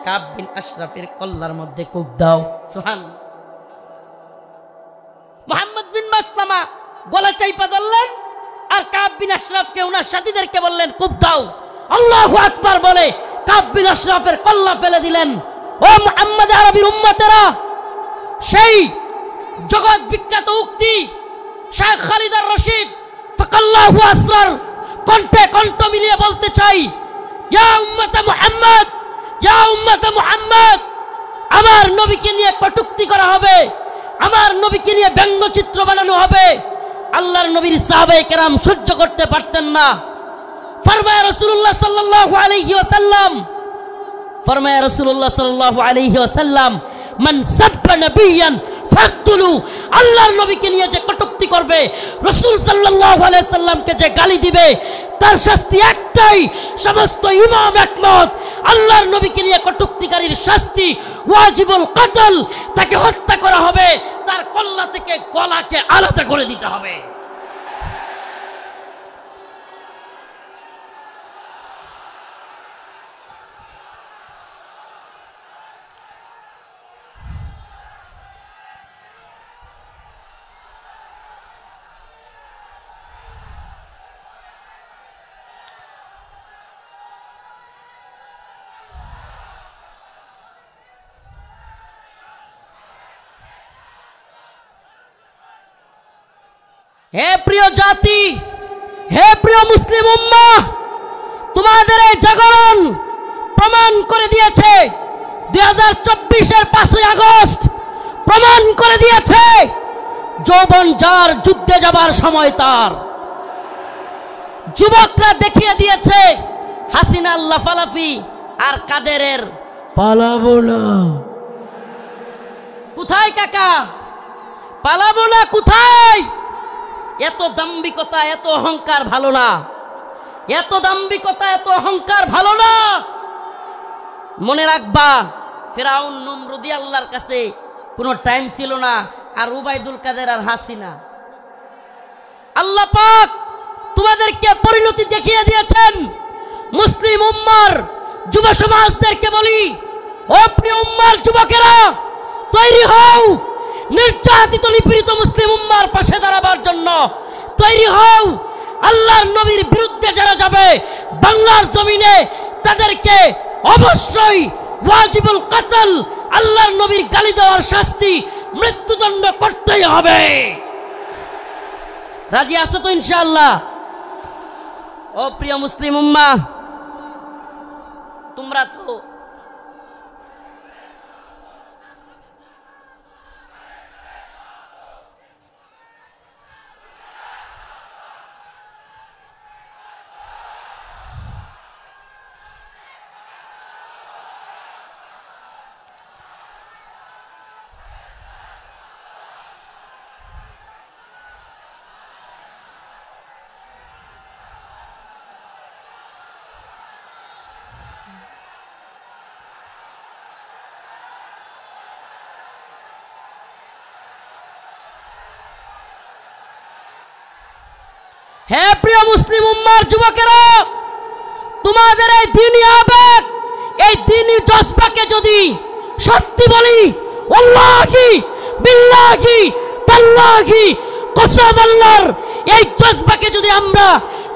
কাব বিন আশরাফের কল্লার মধ্যে কূপ দাও। সুবহানাল্লাহ। মুহাম্মদ বিন মাসলামা গলা চাইপা ধরলেন, আর কাব বিন আশরাফকে ওনার সাথীদেরকে বললেন, কূপ দাও। আল্লাহু আকবার বলে কাব বিন আশরাফের কল্লা ফেলে দিলেন। ও মুহাম্মদ আরবির উম্মতেরা, সেই জগৎ বিখ্যাত উক্তি শাইখ খালিদ আর রশিদ ফাকাল্লাহু আসরার কণ্ঠে কণ্ঠ মিলিয়ে বলতে চাই, ইয়া উম্মতে মুহাম্মদ, ইয়া উম্মতে মুহাম্মদ, আমার নবীকে নিয়ে কটূক্তি করা হবে, আমার নবীকে নিয়ে ব্যঙ্গচিত্র বানানো হবে। আল্লাহর নবীর সাহাবায়ে কেরাম সহ্য করতে পারতেন না। ফরমায় রাসূলুল্লাহ সাল্লাল্লাহু আলাইহি ওয়াসাল্লাম, ফরমায় রাসূলুল্লাহ সাল্লাল্লাহু আলাইহি ওয়াসাল্লাম, মান সাব্বা নাবিয়ান ফাকতুলু, আল্লাহর নবীকে নিয়ে যে কটূক্তি করবে, রাসূল সাল্লাল্লাহু আলাইহি সাল্লামকে যে গালি দিবে, তার শাস্তি একটাই। সমস্ত ইমাম একমত, আল্লাহর নবীকে নিয়ে কটূক্তিকারীর শাস্তি ওয়াজিবুল কতল, তাকে হত্যা করা হবে, তার কল্লা থেকে গলাকে আলাদা করে দিতে হবে। হে প্রিয় জাতি, হে প্রিয় মুসলিম উম্মাহ, তোমাদের এই জাগরণ প্রমাণ করে দিয়েছে, 2024-এর 5ই আগস্ট প্রমাণ করে দিয়েছে, যৌবন যার যুদ্ধে যাবার সময় তার। যুবকরা দেখিয়ে দিয়েছে হাসিনার লাফালাফি আর কাদেরের পালাবো না। কোথায় কাকা? পালাবো না কোথায়? এত দাম্ভিকতা, এত অহংকার ভালো না। এত দাম্ভিকতা, এত অহংকার ভালো না। মনে রাখবা, ফিরাউন নমরুদি আল্লাহর কাছে কোনো টাইম ছিল না, আর উবাইদুল কাদের আর হাসিনা। আল্লাহ পাক তোমাদেরকে পরিণতি দেখিয়ে দিয়েছেন। মুসলিম উম্মার যুব সমাজদেরকে বলি, ও প্রিয় উম্মার যুবকেরা, তৈরি হও নির্যাতিত নিপীড়িত মুসলিম উম্মার পাশে দাঁড়াবার জন্য। তৈরি হও, আল্লাহর নবীর বিরুদ্ধে যারা যাবে বাংলার জমিনে, তাদেরকে অবশ্যই ওয়াজিবুল কতল, আল্লাহর নবীর গালি দেওয়ার শাস্তি, মৃত্যুদণ্ড করতেই হবে। রাজি আছো তো ইনশাআল্লাহ? ও প্রিয় মুসলিম উম্মাহ, তোমরা তো হে প্রিয় মুসলিম উম্মার যুবকেরা, তোমাদের এই দ্বীনি আবেগ, এই দ্বীনি জজবাকে যদি সত্যি বলি, ওয়াল্লাহি বিল্লাহি তাল্লাহি কসম আল্লাহর, এই জজবাকে যদি আমরা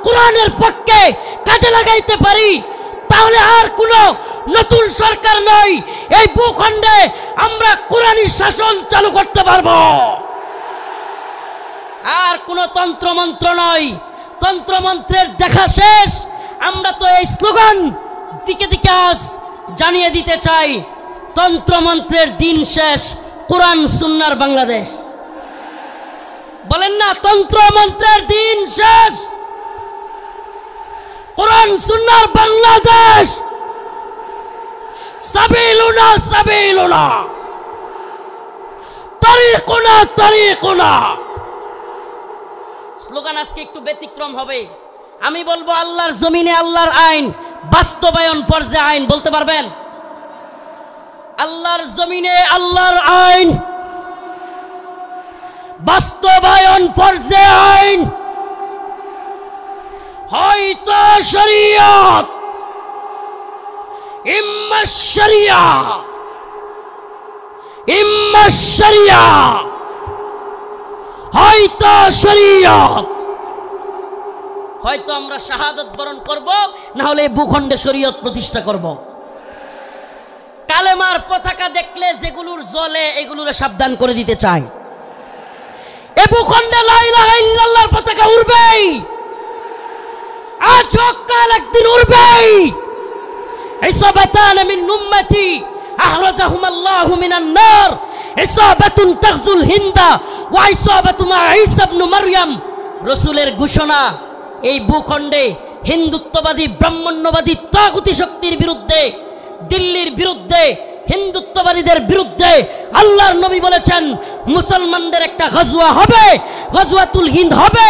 কোরআনের পক্ষে কাজে লাগাইতে পারি, তাহলে আর কোনো নতুন সরকার নয়, এই ভূখণ্ডে আমরা কোরআনী শাসন চালু করতে পারবো। আর কোনো তন্ত্রমন্ত্র নয়। তন্ত্রমন্ত্রের দেখা শেষ। আমরা তো এই স্লোগান দিকে দিকে আজ জানিয়ে দিতে চাই, তন্ত্রমন্ত্রের দিন শেষ, কোরআন সুন্নাহর বাংলাদেশ। বলেন না, তন্ত্রমন্ত্রের দিন শেষ, কোরআন সুন্নাহর বাংলাদেশ। সাবিলুনা সাবিলুনা, তারিকুনা তারিকুনা। স্লোগান আজকে একটু ব্যতিক্রম হবে। আমি বলবো, আল্লাহর জমিনে আল্লাহর আইন বাস্তবায়ন ফরজে আইন। বলতে পারবেন? আল্লাহর জমিনে আল্লাহর আইন বাস্তবায়ন ফরজে আইন। হয়তো শরিয়ত, ইম্মা শরিয়া, ইম্মা শরিয়া, হয়তো শরিয়ত। হয়তো আমরা শাহাদাত বরণ করব, না হলে ভূখণ্ডে শরিয়ত প্রতিষ্ঠা করব। কালেমার পতাকা দেখলে যেগুলোর জ্বলে, এগুলোর সাবধান করে দিতে চাই। এ ভূখণ্ডে লা ইলাহা ইল্লাল্লাহর পতাকা উড়বেই, আজ হোক কাল একদিন উড়বেই। ইসাবাতান মিন উম্মতি আহরাজাহুম আল্লাহু মিনান নার, ইসাবাতুন তাগজুল হিন্দা ওয়া ইসাবাতু মা ঈসা ইবনে মারইয়াম। রাসূলের ঘোষণা, এই ভূখণ্ডে হিন্দুত্ববাদী ব্রাহ্মণ্যবাদী তাগুতি শক্তির বিরুদ্ধে, দিল্লির বিরুদ্ধে, হিন্দুত্ববাদীদের বিরুদ্ধে আল্লাহর নবী বলেছেন, মুসলমানদের একটা গজওয়া হবে, গজওয়াতুল হিন্দ হবে।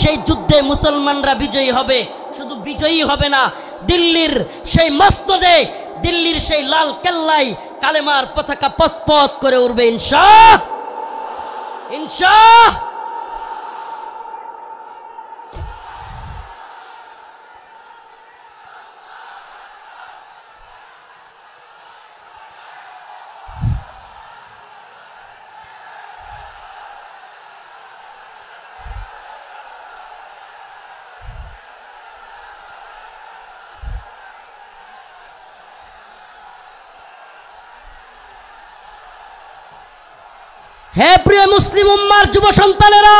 সেই যুদ্ধে মুসলমানরা বিজয়ী হবে। শুধু বিজয়ী হবে না, দিল্লির সেই মসনদে, দিল্লির সেই লাল কেল্লায় কালেমার পতাকা পথ পথ করে উঠবে ইনশাআল্লাহ, ইনশাআল্লাহ। হে প্রিয় মুসলিম উম্মার যুব সন্তানেরা,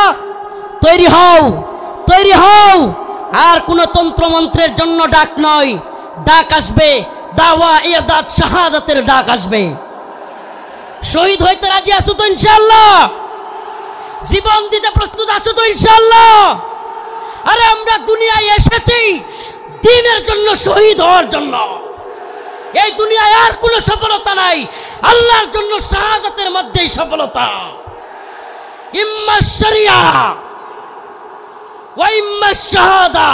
তৈরি হও, তৈরি হও। আর কোন তন্ত্রমন্ত্রের জন্য ডাক নয়, ডাক আসবে দাওয়া ইয়াদাত শাহাদাতের ডাক আসবে। শহীদ হইতে রাজি আছো তো ইনশাআল্লাহ? জীবন দিতে প্রস্তুত আছো তো ইনশাআল্লাহ? আরে আমরা দুনিয়ায় এসেছি দ্বীনের জন্য, শহীদ হওয়ার জন্য। এই দুনিয়ায় আর কোনো সফলতা নাই, আল্লাহর জন্য শাহাদাতের মধ্যেই সফলতা। ইম্মা শরিয়া ওয়া ইম্মা শাহাদা,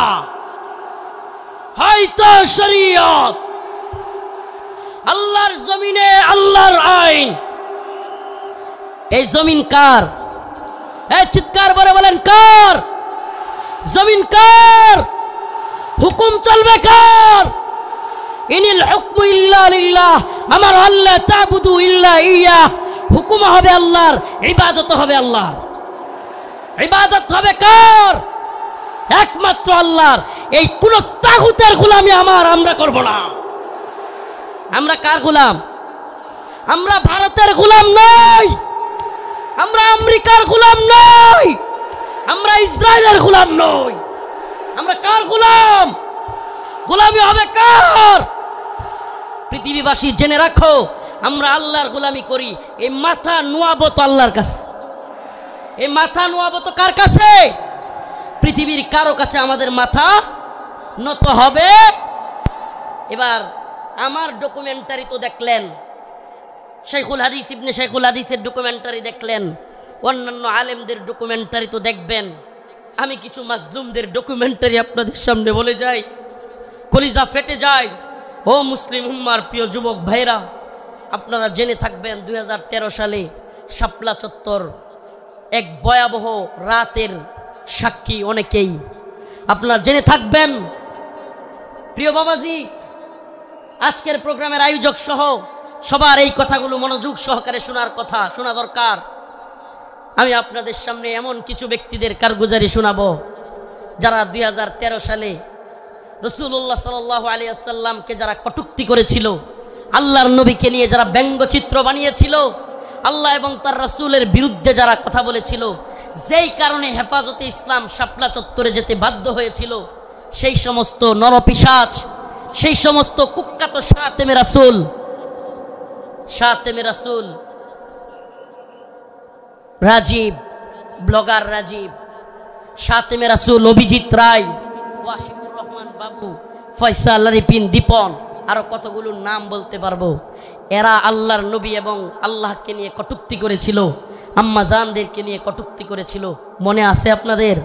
হয়তো শরীয়ত। আল্লাহর জমিনে আল্লাহর আইন। এই জমিন কার? এই চিৎকার করে বলেন কার? জমিন কার? হুকুম চলবে কার? ইনিল হুকমু ইল্লা লিল্লাহ, আমার আল্লাহ তা'বুদু ইল্লা ইয়্যাহ। হুকুম হবে আল্লাহর, ইবাদত হবে আল্লাহর। ইবাদত হবে কার? একমাত্র আল্লাহর। এই কোন তাগুতের গোলামি আমরা করব না। আমরা কার গোলাম? আমরা ভারতের গোলাম নই, আমরা আমেরিকার গোলাম নই, আমরা ইসরায়েলের গোলাম নই। আমরা কার গোলাম? গোলামি হবে কার? পৃথিবীবাসী জেনে রাখো, আমরা আল্লাহর গোলামি করি। এই মাথা নোয়াবো তো আল্লাহর কাছে। এই মাথা নোয়াবো তো কার কাছে? পৃথিবীর কারো কাছে আমাদের মাথা নত হবে। এবার আমার ডকুমেন্টারি তো দেখলেন, শেখুল হাদিস ইবনে শেখুল হাদিসের ডকুমেন্টারি দেখলেন, অন্যান্য আলেমদের ডকুমেন্টারি তো দেখবেন। আমি কিছু মাজলুমদের ডকুমেন্টারি আপনাদের সামনে বলে যাই, কলিজা ফেটে যায়। ও মুসলিম উম্মার প্রিয় যুবক ভাইরা, আপনারা জেনে থাকবেন 2013 সালে শাপলা চত্বর এক ভয়াবহ রাতের সাক্ষী অনেকেই। আপনারা জেনে থাকবেন। প্রিয় বাবাজি, আজকের প্রোগ্রামের আয়োজক সহ সবার এই কথাগুলো মনোযোগ সহকারে শোনা দরকার। আমি আপনাদের সামনে এমন কিছু ব্যক্তিদের কারগুজারি শোনাবো যারা 2013 সালে রাসূলুল্লাহ সাল্লাল্লাহু আলাইহি ওয়াসাল্লামকে যারা কটূক্তি করেছিল, আল্লাহর নবীকে নিয়ে যারা ব্যঙ্গচিত্র বানিয়েছিল, আল্লাহ এবং তার রাসূলের বিরুদ্ধে যারা কথা বলেছিল, যেই কারণে হেফাজতে ইসলাম শাপলা চত্বরে যেতে বাধ্য হয়েছিল, সেই সমস্ত নরপিশাচ, সেই সমস্ত কুখ্যাত শাতেমে রাসূল রাজীব, ব্লগার রাজীব, শাতেমে রাসূল অভিজিৎ রায়, ওয়াসিকুর রহমান বাবু, ফয়সাল আরিফিন দীপন, আরো কতগুলো নাম বলতে পারবো। এরা আল্লাহর নবী এবং আল্লাহকে নিয়ে কটূক্তি করেছিল, আম্মা জানদেরকে নিয়ে কটূক্তি করেছিল। মনে আছে আপনাদের?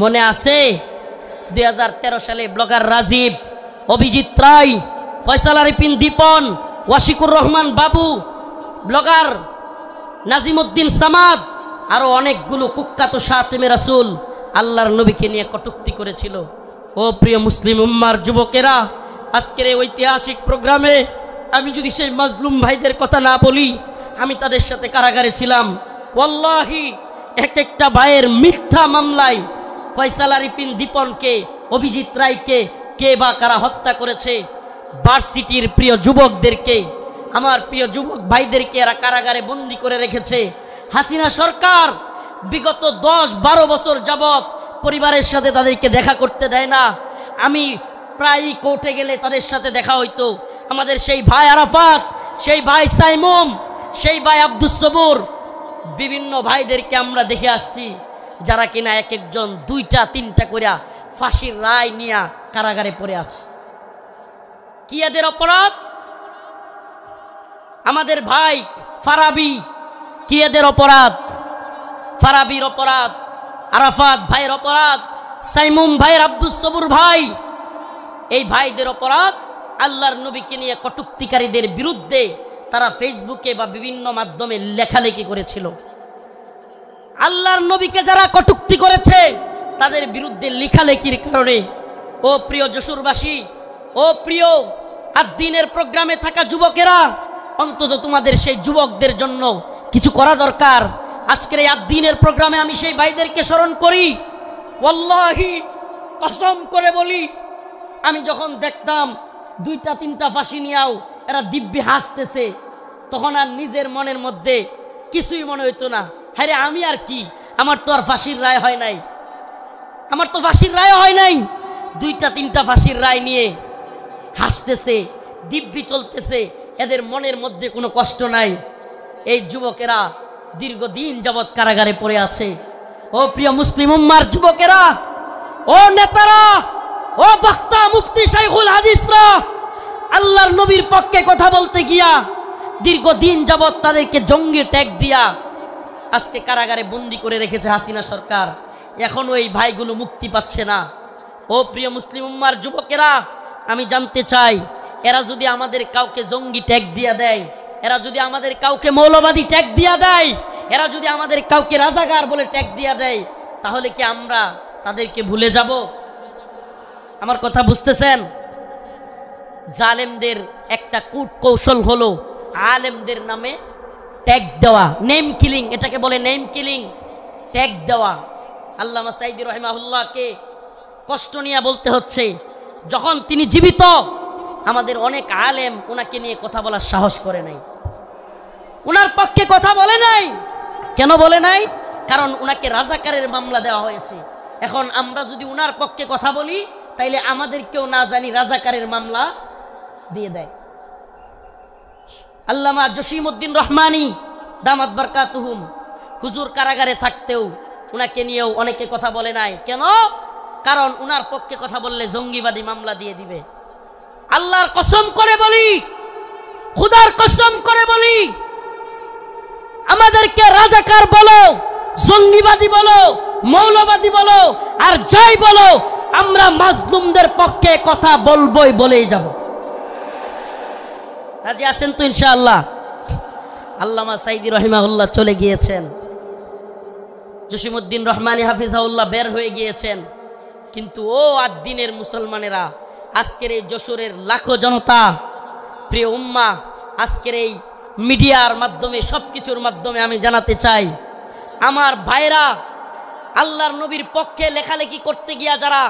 মনে আছে? 2013 সালে ব্লগার রাজীব, অভিজিৎ রায়, ফয়সাল আরিফিন দীপন, ওয়াসিকুর রহমান বাবু, ব্লগার নাজিমউদ্দিন সামাদ, আরো অনেকগুলো কুখ্যাত শাতেমে রাসূল আল্লাহর নবীকে নিয়ে কটূক্তি করেছিল। ও প্রিয় মুসলিম উম্মার যুবকেরা, আজকের এই ঐতিহাসিক প্রোগ্রামে আমি যদি সেই মাজলুম ভাইদের কথা না বলি, আমি তাদের সাথে কারাগারে ছিলাম। ওয়াল্লাহি একটা ভাইয়ের মিথ্যা মামলায় ফয়সাল আরিফিন দীপনকে, অভিজিৎ রায়কে কে বা কারা হত্যা করেছে, ভার্সিটির প্রিয় যুবকদেরকে, আমার প্রিয় যুবক ভাইদেরকে এরা কারাগারে বন্দি করে রেখেছে। হাসিনা সরকার বিগত 10-12 বছর যাবৎ পরিবারের সাথে তাদেরকে দেখা করতে দেয় না। আমি প্রায়ই কোর্টে গেলে তাদের সাথে দেখা হইতো। আমাদের সেই ভাই আরাফাত, সেই ভাই সাইমুম, সেই ভাই আব্দুস সবুর, বিভিন্ন ভাইদেরকে আমরা দেখে আসছি যারা কিনা এক একজন 2টা-3টা করে ফাঁসির রায় নিয়ে কারাগারে পড়ে আছে। কি এদের অপরাধ? আমাদের ভাই ফারাবি, কি এদের অপরাধ? ফারাবির অপরাধ, আরাফাত ভাইয়ের অপরাধ, সাইমুম ভাইয়ের, আব্দুস সবুর ভাই, এই ভাইদের অপরাধ আল্লাহর নবীকে নিয়ে কটূক্তিকারীদের বিরুদ্ধে তারা ফেসবুকে বা বিভিন্ন মাধ্যমে লেখালেখি করেছিল। আল্লাহর নবীকে যারা কটূক্তি করেছে তাদের বিরুদ্ধে লেখালেখির কারণে, ও প্রিয় যশোরবাসী, ও প্রিয় আদ-দ্বীনের প্রোগ্রামে থাকা যুবকেরা, অন্তত তোমাদের সেই যুবকদের জন্য কিছু করা দরকার। আজকের এই আদ-দ্বীনের প্রোগ্রামে আমি সেই ভাইদেরকে স্মরণ করি। ওয়াল্লাহি কসম করে বলি, আমি যখন দেখতাম 2-3টা ফাঁসি নিয়েও এরা দিব্যি হাসতেছে, তখন আর নিজের মনের মধ্যে কিছুই মনে হইতো না। হ্যাঁ রে, আমি আর কি, আমার তো আর ফাঁসির রায় হয় নাই, আমার তো ফাঁসির রায় হয় নাই। 2-3টা ফাঁসির রায় নিয়ে হাসতেছে, দিব্যি চলতেছে, এদের মনের মধ্যে কোনো কষ্ট নাই। এই যুবকেরা দীর্ঘদিন যাবৎ কারাগারে পড়ে আছে। ও প্রিয় মুসলিম উম্মার যুবকেরা, ও নেতারা, ও বক্তা মুফতি শাইখুল হাদিসরা, আল্লাহর নবীর পক্ষে কথা বলতে গিয়া দীর্ঘদিন যাবৎ তাদেরকে জঙ্গি ট্যাগ দিয়া আজকে কারাগারে বন্দি করে রেখেছে হাসিনা সরকার। এখনো এই ভাইগুলো মুক্তি পাচ্ছে না। ও প্রিয় মুসলিম উম্মার যুবকেরা, আমি জানতে চাই, এরা যদি আমাদের কাউকে জঙ্গি ট্যাগ দিয়া দেয়, এরা যদি আমাদের কাউকে মৌলবাদী ট্যাগ দিয়া দেয়, এরা যদি আমাদের কাউকে রাজাকার বলে ট্যাগ দিয়া দেয়, তাহলে কি আমরা তাদেরকে ভুলে যাব? আমার কথা বুঝতেছেন? জালেমদের একটা কূট কৌশল হলো আলেমদের নামে ট্যাগ দেওয়া, নেম কিলিং, এটাকে বলে নেম কিলিং, ট্যাগ দেওয়া। আল্লামা সাঈদী রাহিমাহুল্লাহকে কষ্ট নিয়ে বলতে হচ্ছে, যখন তিনি জীবিত আমাদের অনেক আলেম ওনাকে নিয়ে কথা বলার সাহস করে নাই, ওনার পক্ষে কথা বলে নাই। কেন বলে নাই? কারণ ওনাকে রাজাকারের মামলা দেওয়া হয়েছে। এখন আমরা যদি ওনার পক্ষে কথা বলি, তাইলে আমাদেরকেও না জানি রাজাকারের মামলা দিয়ে দেয়। আল্লামা জসিমউদ্দিন রহমানী দামাত বারকাতুহুম, হুজুর কারাগারে থাকতেও উনাকে নিয়েও অনেকে কথা বলে নাই। কেন? কারণ উনার পক্ষে কথা বললে জঙ্গিবাদী মামলা দিয়ে দিবে। আল্লাহর কসম করে বলি, খুদার কসম করে বলি, আমাদেরকে রাজাকার বলো, জঙ্গিবাদী বলো, মৌলবাদী বলো, আর যাই বলো, আমরা মাজলুমদের পক্ষে কথা বলবোই, বলেই যাব। রাজি আছেন তো ইনশাআল্লাহ? আল্লামা সাঈদী রাহিমাহুল্লাহ চলে গিয়েছেন, জসিমউদ্দিন রহমানী হাফিজাহুল্লাহ বের হয়ে গিয়েছেন, কিন্তু ও আদ-দ্বীনের মুসলমানেরা, আজকের এই যশোরের লাখো জনতা, প্রিয় উম্মাহ, আজকের এই মিডিয়ার মাধ্যমে, সবকিছুর মাধ্যমে আমি জানাতে চাই, আমার ভাইরা আল্লাহর নবীর পক্ষে লেখালেখি করতে গিয়া যারা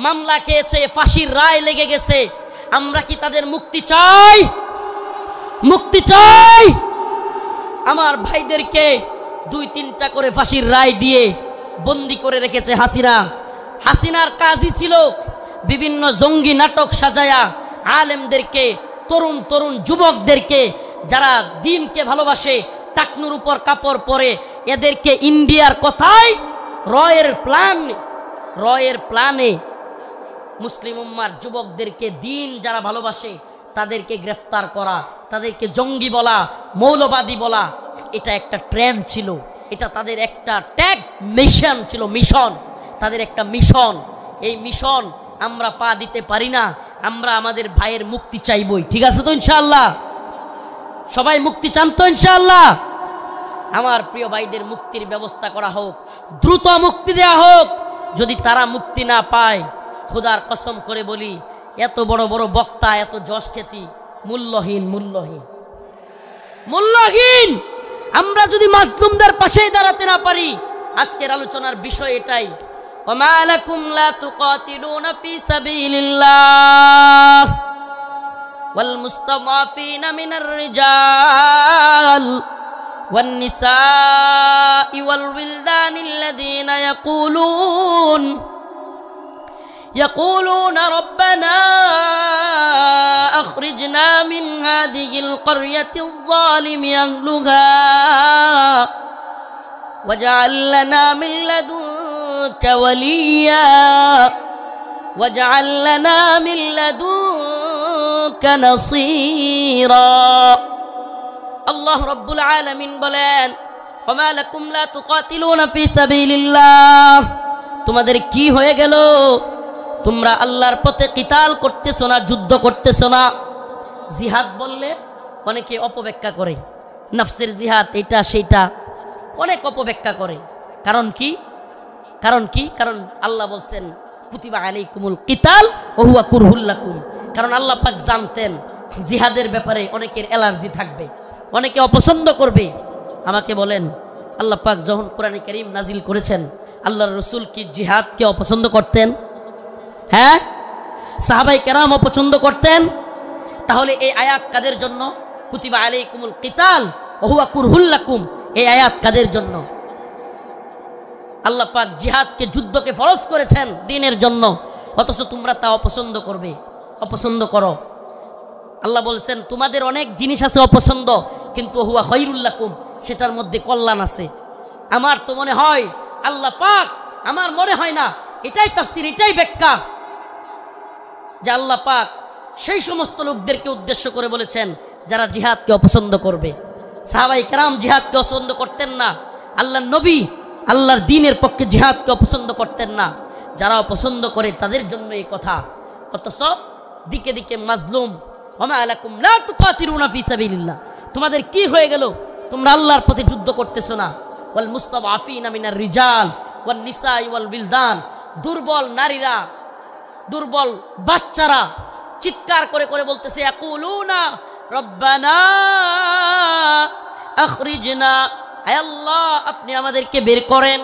মামলা খেয়েছে, ফাঁসির রায় লেগে গেছে, আমরা কি তাদের মুক্তি চাই? মুক্তি চাই। আমার ভাইদেরকে 2-3টা করে ফাঁসির রায় দিয়ে বন্দি করে রেখেছে হাসিনা। হাসিনার কাজই ছিল বিভিন্ন জঙ্গি নাটক সাজায়া আলেমদেরকে, তরুণ তরুণ যুবকদেরকে যারা দ্বীনকে ভালোবাসে, টাকনুর উপর কাপড় পরে, এদেরকে ইন্ডিয়ার কথায় রয়ের প্ল্যানে মুসলিম উম্মার যুবকদেরকে, দ্বীন যারা ভালোবাসে তাদেরকে গ্রেফতার করা, তাদেরকে জঙ্গি বলা, মৌলবাদী বলা, এটা একটা ট্রেন্ড ছিল, এটা তাদের একটা ট্যাগ মিশন ছিল, মিশন, তাদের একটা মিশন। এই মিশন আমরা পা দিতে পারি না। আমরা আমাদের ভাইয়ের মুক্তি চাইবই। ঠিক আছে তো ইনশাআল্লাহ? সবাই মুক্তি চান তো ইনশাআল্লাহ? আমার প্রিয় ভাইদের মুক্তির ব্যবস্থা করা হোক, দ্রুত মুক্তি দেয়া হোক। যদি তারা মুক্তি না পায়, খোদার কসম করে বলি, এত বড় বড় বক্তা, এত যশ খ্যাতি মূল্যহীন, মূল্যহীন, মূল্যহীন। আমরা যদি মাজলুমদের পাশে দাঁড়াতে না পারি, আজকের আলোচনার বিষয় এটাই, ওমা লাকুম লা তুকাতিলুনা ফি সাবিলিল্লাহ ওয়াল মুস্তাদাফিনা মিনার রিজাল ওয়ান নিসাই ওয়াল উইলদানিল্লাযীনা يقولون ربنا أخرجنا من هذه القرية الظالم أهلها واجعل لنا من لدنك وليا واجعل لنا من لدنك نصيرا আল্লাহ রাব্বুল আলামিন বলেন, ওমা লাকুম লা তুকাতিলুনা ফি সাবিলিল্লাহ, তোমাদের কি হয়ে গেল? তোমরা আল্লাহর পথে কিতাল করতেছো না, যুদ্ধ করতেছো না। জিহাদ বললে অনেকে অপব্যাখ্যা করে, নফসের জিহাদ এটা সেটা অনেক অপব্যাখ্যা করে। কারণ কি? কারণ আল্লাহ বলছেন কুতিবা আলাইকুমুল কিতাল ওয়া হুয়া কুরহুল লাকুম। কারণ আল্লাহ পাক জানতেন জিহাদের ব্যাপারে অনেকের অ্যালার্জি থাকবে, অনেকে অপছন্দ করবে। আমাকে বলেন, আল্লাহ পাক যখন কোরআনে কারীম নাজিল করেছেন, আল্লাহর রাসূল কি জিহাদকে অপছন্দ করতেন? হ্যাঁ, সাহাবায়ে কেরাম অপছন্দ করতেন। তাহলে এই আয়াত কাদের জন্য? কুতিবা আলাইকুমুল কিতাল ওয়া হুয়া কুরহুল লাকুম, এই আয়াত কাদের জন্য? আল্লাহ পাক জিহাদকে, যুদ্ধকে ফরজ করেছেন দ্বীনের জন্য, অথচ তোমরা তা অপছন্দ করবে, অপছন্দ করো। আল্লাহ বলছেন তোমাদের অনেক জিনিস আছে অপছন্দ, কিন্তু হুয়া খায়রুল লাকুম, সেটার মধ্যে কল্যাণ আছে। আমার তো মনে হয় আল্লাহ পাক, আমার মনে হয় না, এটাই তাফসীর, এটাই ব্যাখ্যা, যে আল্লাহ পাক সেই সমস্ত লোকদেরকে উদ্দেশ্য করে বলেছেন যারা জিহাদকে অপছন্দ করবে। সাহাবায়ে কেরাম জিহাদকে অপছন্দ করতেন না, আল্লাহর নবী আল্লাহর দ্বীনের পক্ষে জিহাদকে অপছন্দ করতেন না। যারা অপছন্দ করে তাদের জন্য এই কথা। অথচ দিকে দিকে মাজলুম, ওমা আলাকুম লা তুকাতিলুনা ফি সাবিলিল্লাহ, তোমাদের কি হয়ে গেল? তোমরা আল্লাহর পথে যুদ্ধ করতেছো না। ওয়াল মুস্তাদআফিনা মিনার রিজাল ওয়ান নিসাই ওয়াল বিলদান, দুর্বল নারীরা, দুর্বল বাচ্চারা চিৎকার করে করে বলতেছে, ইয়াকুলুনা রব্বানা আখরিজনা, আয় আল্লাহ আপনি আমাদেরকে বের করেন,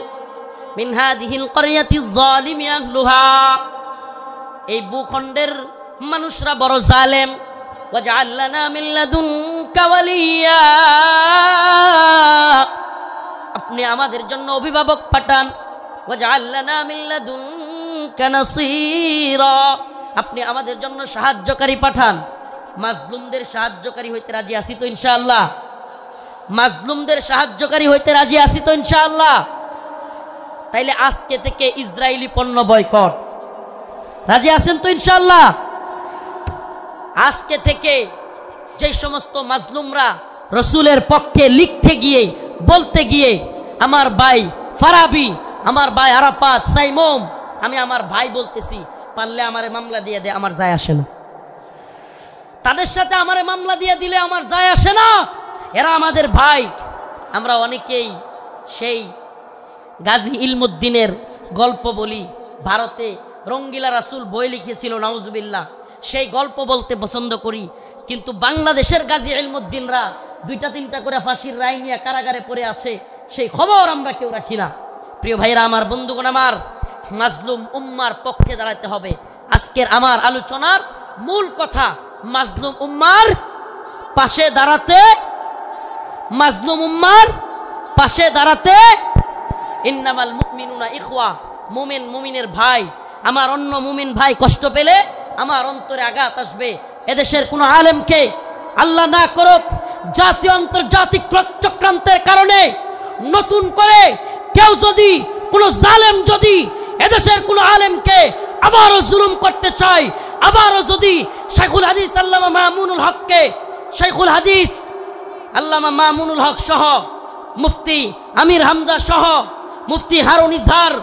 মিন হাদিহিল ক্বরিয়াতিজ যালিমি আহলুহা, এই ভূখণ্ডের মানুষরা বড় জালেম, ওয়াজআল লানা মিন লাদুনকা ওয়ালিয়া, আপনি আমাদের জন্য অভিভাবক পাঠান, ওয়াজআল লানা মিন লাদুনকা নাসীরা, আপনি আমাদের জন্য সাহায্যকারী পাঠান। মাজলুমদের সাহায্যকারী হইতে রাজি আছি তো ইনশাআল্লাহ? মাজলুমদের সাহায্যকারী হইতে রাজি আছি তো ইনশাআল্লাহ? তাইলে আজকে থেকে ইসরায়েলি পণ্য বয়কট, রাজি আছেন তো ইনশাআল্লাহ? আজকে থেকে যে সমস্ত মাজলুমরা রসুলের পক্ষে লিখতে গিয়ে, বলতে গিয়ে, আমার ভাই ফারাবি, আমার ভাই আরাফাত, সাইমুম, আমি আমার ভাই বলতেছি, পারলে আমারে মামলা দিয়ে দে, আমার যায় আসে না। তাদের সাথে আমারে মামলা দিয়ে দিলে আমার যায় আসে না, এরা আমাদের ভাই। আমরা অনেকেই সেই গাজী ইলমুদ্দিনের গল্প বলি, ভারতে রঙ্গিলা রাসূল বই লিখেছিল, নাউজুবিল্লাহ, সেই গল্প বলতে পছন্দ করি। কিন্তু বাংলাদেশের গাজী ইলমুদ্দিনরা 2টা-3টা করে ফাঁসির রায় নিয়ে কারাগারে পড়ে আছে, সেই খবর আমরা কেউ রাখি না। প্রিয় ভাইরা আমার, বন্ধুগণ আমার, মাজলুম উম্মার পক্ষে দাঁড়াতে হবে। আজকের আমার আলোচনার মূল কথা, মাজলুম উম্মার পাশে দাঁড়াতে, মাজলুম উম্মার পাশে দাঁড়াতে। ইন্নামাল মুমিনুনা ইখওয়া, মুমিন মুমিনের ভাই। আমার অন্য মুমিন ভাই কষ্ট পেলে আমার অন্তরে আঘাত আসবে। এদেশের কোনো আলেমকে আল্লাহ না করুক জাতীয় আন্তর্জাতিক চক্রান্তের কারণে নতুন করে কেউ যদি, কোনো জালেম যদি এদেশের কোনো আলেমকে আবারও জুলুম করতে চায়, আবারও যদি শেখুল হাদিস আল্লামা মামুনুল হককে, শেখুল হাদিস আল্লামা মামুনুল হক সহ, মুফতি আমির হামজা সহ, মুফতি হারুন ইজহার,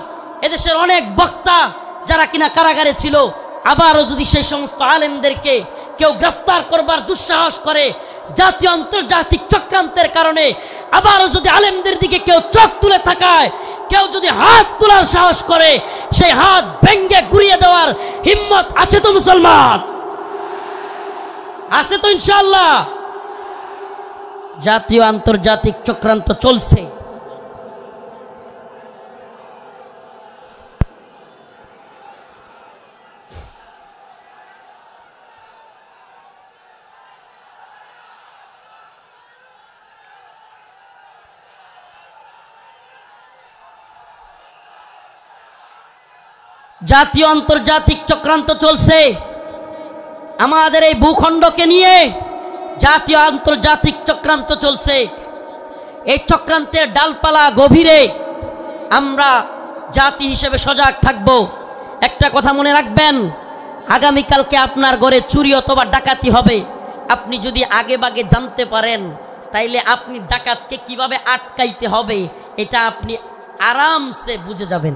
এদেশের অনেক বক্তা যারা কিনা কারাগারে ছিল, আবারও যদি সেই সমস্ত আলেমদেরকে কেউ গ্রেফতার করবার দুঃসাহস করে, জাতীয় আন্তর্জাতিক চক্রান্তের কারণে আবারও যদি আলেমদের দিকে কেউ চোখ তুলে তাকায়, কেউ যদি হাত তোলার সাহস করে, সেই হাত ভেঙ্গে গুড়িয়ে দেওয়ার হিম্মত আছে তো মুসলমান? আছে তো ইনশাআল্লাহ? জাতীয় আন্তর্জাতিক চক্রান্ত চলছে। জাতীয় আন্তর্জাতিক চক্রান্ত চলছে আমাদের এই ভূখণ্ডকে নিয়ে, জাতীয় আন্তর্জাতিক চক্রান্ত চলছে। এই চক্রান্তের ডালপালা গভীরে আমরা জাতি হিসেবে সজাগ থাকব। একটা কথা মনে রাখবেন, আগামীকালকে আপনার ঘরে চুরি অথবা ডাকাতি হবে, আপনি যদি আগে ভাগে জানতে পারেন, তাইলে আপনি ডাকাতকে কিভাবে আটকাইতে হবে এটা আপনি আরামসে বুঝে যাবেন।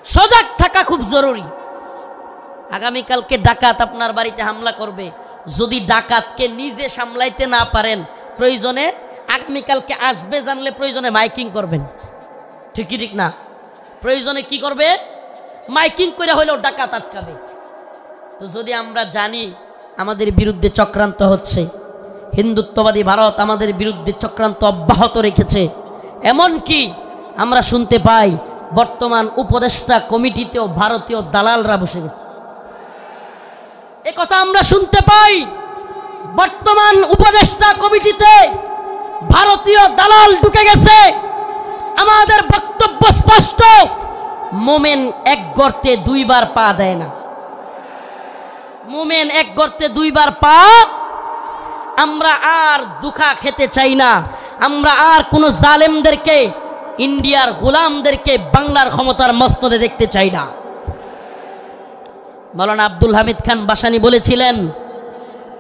সজাগ থাকা খুব জরুরি। আগামীকালকে ডাকাত আপনার বাড়িতে হামলা করবে, যদি ডাকাতকে নিজে সামলাইতে না পারেন, প্রয়োজনে আগামীকালকে আসবে জানলে প্রয়োজনে মাইকিং করবেন, ঠিক কি ঠিক না? প্রয়োজনে কি করবে? মাইকিং করে হলেও ডাকাত আটকাবে। তো যদি আমরা জানি আমাদের বিরুদ্ধে চক্রান্ত হচ্ছে, হিন্দুত্ববাদী ভারত আমাদের বিরুদ্ধে চক্রান্ত অব্যাহত রেখেছে, এমনকি আমরা শুনতে পাই বর্তমান উপদেষ্টা কমিটিতেও ভারতীয় দালালরা বসে গেছে। এ কথা আমরা শুনতে পাই, বর্তমান উপদেষ্টা কমিটিতে ভারতীয় দালাল ঢুকে গেছে। আমাদের বক্তব্য স্পষ্ট, মোমেন এক গর্তে দুইবার পা দেয় না। মোমেন এক গর্তে দুইবার পা। আমরা আর দুখা খেতে চাই না, আমরা আর কোনো জালেমদেরকে, ইন্ডিয়ার গোলামদেরকে বাংলার ক্ষমতার মসনদে দেখতে চাই না। মাওলানা আব্দুল হামিদ খান বাসানী বলেছিলেন,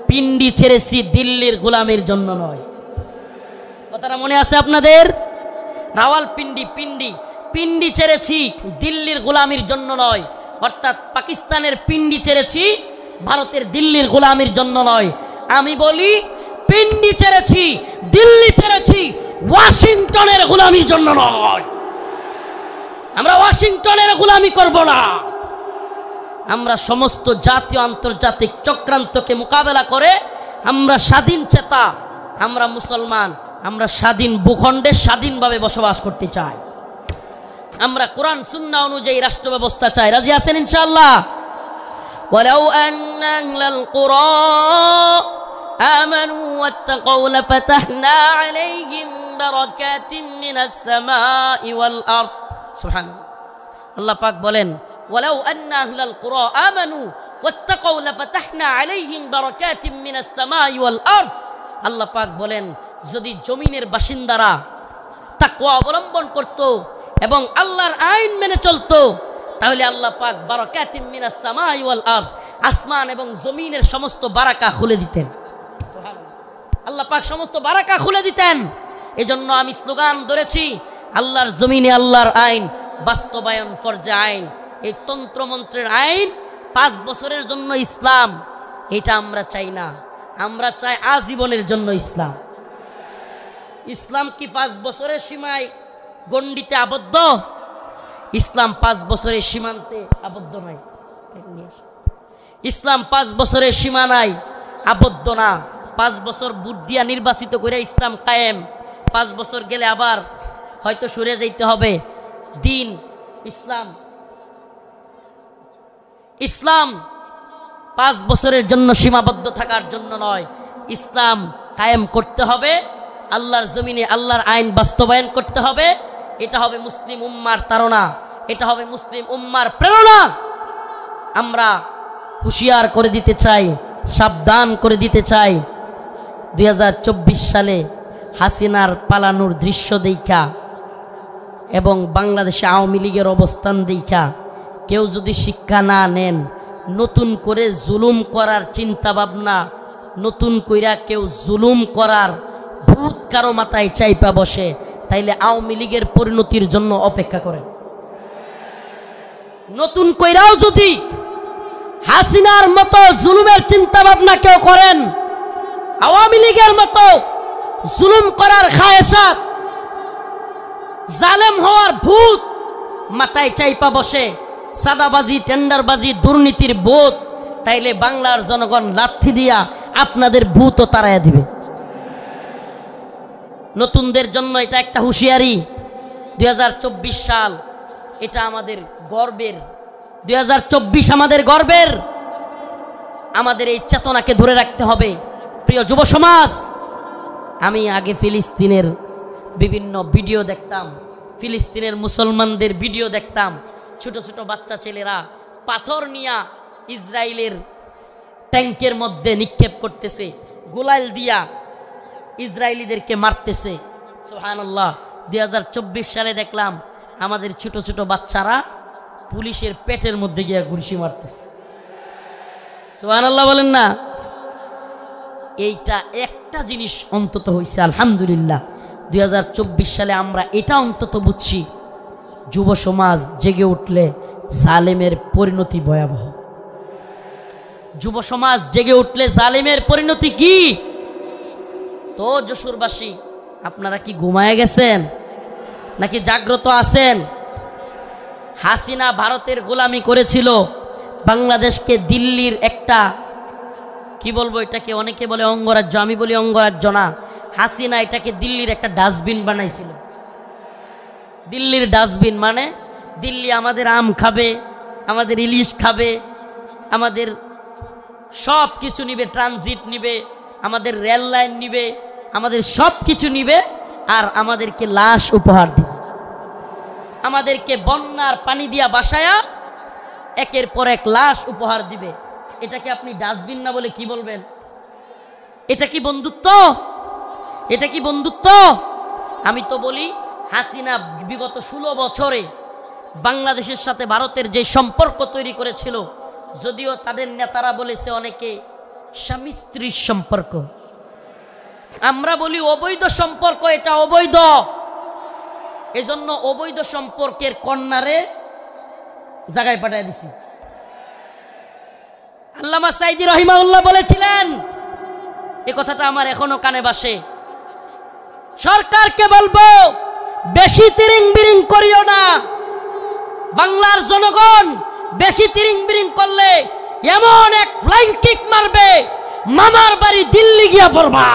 পিন্ডি ছেড়েছি দিল্লির গোলামের জন্য নয়। কথাটা মনে আছে আপনাদের? রাওয়ালপিন্ডি পিন্ডি পিন্ডি ছেড়েছি দিল্লির গোলামির জন্য নয়, অর্থাৎ পাকিস্তানের পিন্ডি ছেড়েছি ভারতের দিল্লির গোলামির জন্য নয়। আমি বলি পিন্ডি ছেড়েছি, দিল্লি ছেড়েছি ওয়াশিংটনের গোলামির জন্য নয়। আমরা ওয়াশিংটনের গোলামি করব না। আমরা সমস্ত জাতীয় আন্তর্জাতিক চক্রান্তকে মোকাবেলা করে আমরা স্বাধীন চেতা, আমরা মুসলমান, আমরা স্বাধীন ভূখণ্ডে স্বাধীনভাবে বসবাস করতে চাই। আমরা কোরআন সুন্নাহ অনুযায়ী রাষ্ট্র ব্যবস্থা চাই। রাজি আছেন ইনশাআল্লাহ? ওয়ালাউ আন্না আহলাল কুরা আমানু ওয়াত্তাকাউ লাফাতাহনা আলাইহিম বারাকাতিন মিনাস সামাই ওয়াল আরদ। সুবহানাল্লাহ। আল্লাহ পাক বলেন, ওয়ালাউ আন্না আহলাল কুরা আমানু ওয়াত্তাকাউ লাফাতাহনা আলাইহিম বারাকাতিন মিনাস সামাই ওয়াল আরদ। আল্লাহ পাক বলেন, যদি জমিনের বাসিন্দারা তাকওয়া অবলম্বন করত এবং আল্লাহর আইন মেনে চলতো, তাহলে আল্লাহ পাক বারাকাতিন মিনাস সামাই ওয়াল আরদ, আসমান এবং জমিনের সমস্ত বারাকা খুলে দিতেন। সুবহানাল্লাহ। আল্লাহ পাক সমস্ত বারাকা খুলে দিতেন। এজন্য আমি স্লোগান ধরেছি, আল্লাহর জমিনে আল্লাহর আইন বাস্তবায়ন ফরজে আইন। এই তন্ত্রমন্ত্রের আইন 5 বছরের জন্য ইসলাম, এটা আমরা চাই না। আমরা চাই আজীবনের জন্য ইসলাম। ইসলাম কি 5 বছরের সীমায় গণ্ডিতে আবদ্ধ? ইসলাম 5 বছরের সীমান্তে আবদ্ধ নয়। ইসলাম 5 বছরের সীমানায় আবদ্ধ না। 5 বছর ভোট দিয়া নির্বাচিত করে ইসলাম কায়েম। 5 বছর গেলে আবার হয়তো সরে যাইতে হবে। দিন ইসলাম, ইসলাম 5 বছরের জন্য সীমাবদ্ধ থাকার জন্য নয়। ইসলাম কায়েম করতে হবে, আল্লাহর জমিনে আল্লাহর আইন বাস্তবায়ন করতে হবে। এটা হবে মুসলিম উম্মার তাড়না, এটা হবে মুসলিম উম্মার প্রেরণা। আমরা হুঁশিয়ার করে দিতে চাই, সাবধান করে দিতে চাই। 2024 সালে হাসিনার পালানোর দৃশ্য দেখা এবং বাংলাদেশে আওয়ামী লীগের অবস্থান দেখা কেউ যদি শিক্ষা না নেন, নতুন করে জুলুম করার চিন্তা ভাবনা, নতুন কইরা কেউ জুলুম করার ভূত কারো মাথায় চাইপা বসে, তাইলে আওয়ামী লীগের পরিণতির জন্য অপেক্ষা করেন। নতুন কইরাও যদি হাসিনার মতো জুলুমের চিন্তা ভাবনা কেউ করেন, আওয়ামী লীগের মতো জুলুম করার খায়েশাত, জালেম হওয়ার ভূত মাথায় চাইপা বসে, সাদাবাজি, টেন্ডারবাজি, দুর্নীতির বোধ, তাইলে বাংলার জনগণ লাথি দিয়া আপনাদের ভূতও তাড়াইয়া দিবে। নতুনদের জন্য এটা একটা হুঁশিয়ারি। 2024 সাল এটা আমাদের গর্বের। 2024 আমাদের গর্বের। আমাদের এই চেতনাকে ধরে রাখতে হবে। প্রিয় যুব সমাজ, আমি আগে ফিলিস্তিনের বিভিন্ন ভিডিও দেখতাম, ফিলিস্তিনের মুসলমানদের ভিডিও দেখতাম। ছোট ছোট বাচ্চা ছেলেরা পাথর নিয়ে ইসরায়েলের ট্যাঙ্কের মধ্যে নিক্ষেপ করতেছে, গোলাল দিয়া ইসরায়েলিদেরকে মারতেছে। সুবহানাল্লাহ। 2024 সালে দেখলাম আমাদের ছোট ছোট বাচ্চারা পুলিশের পেটের মধ্যে গিয়া ঘুষি মারতেছে। সুবহানাল্লাহ বলেন না? এইটা একটা জিনিস অন্তত হয়েছে আলহামদুলিল্লাহ। 2024 সালে আমরা এটা অন্তত বুঝছি, যুব সমাজ জেগে উঠলে জালেমের পরিণতি ভয়াবহ। যুব সমাজ জেগে উঠলে জালেমের পরিণতি কি? তো যশোরবাসী, আপনারা কি ঘুমায় গেছেন নাকি জাগ্রত আছেন? হাসিনা ভারতের গোলামি করেছিল, বাংলাদেশকে দিল্লির একটা কি বলবো, এটাকে অনেকে বলে অঙ্গরাজ্য, আমি বলি অঙ্গরাজ্য না। হাসিনা এটাকে দিল্লির একটা ডাস্টবিন বানাইছিল। দিল্লির ডাস্টবিন মানে দিল্লি আমাদের আম খাবে, আমাদের ইলিশ খাবে, আমাদের সব কিছু নিবে, ট্রানজিট নিবে, আমাদের রেল লাইন নিবে, আমাদের সব কিছু নিবে, আর আমাদেরকে লাশ উপহার দিবে, আমাদেরকে বন্যার পানি দিয়া বাসায়া একের পর এক লাশ উপহার দিবে। এটাকে আপনি ডাস্টবিন না বলে কি বলবেন? এটা কি বন্ধুত্ব? এটা কি বন্ধুত্ব? আমি তো বলি হাসিনা বিগত 16 বছরে বাংলাদেশের সাথে ভারতের যে সম্পর্ক তৈরি করেছিল, যদিও তাদের নেতারা বলেছে অনেকে স্বামী স্ত্রীর সম্পর্ক, আমরা বলি অবৈধ সম্পর্ক, এটা অবৈধ। এজন্য অবৈধ সম্পর্কের কন্যারে জায়গায় পাঠিয়ে দিছি। আল্লামা সাইদি রহিমাহুল্লাহ বলেছিলেন, এ কথাটা আমার এখনো কানে বাসে, সরকারকে বলবো বেশি তিরিং বিরিং করিও না। বাংলার জনগণ বেশি তিরিং বিরিং করলে এমন এক ফ্লাইং কিক মারবে, মামার বাড়ি দিল্লি গিয়া পড়বা।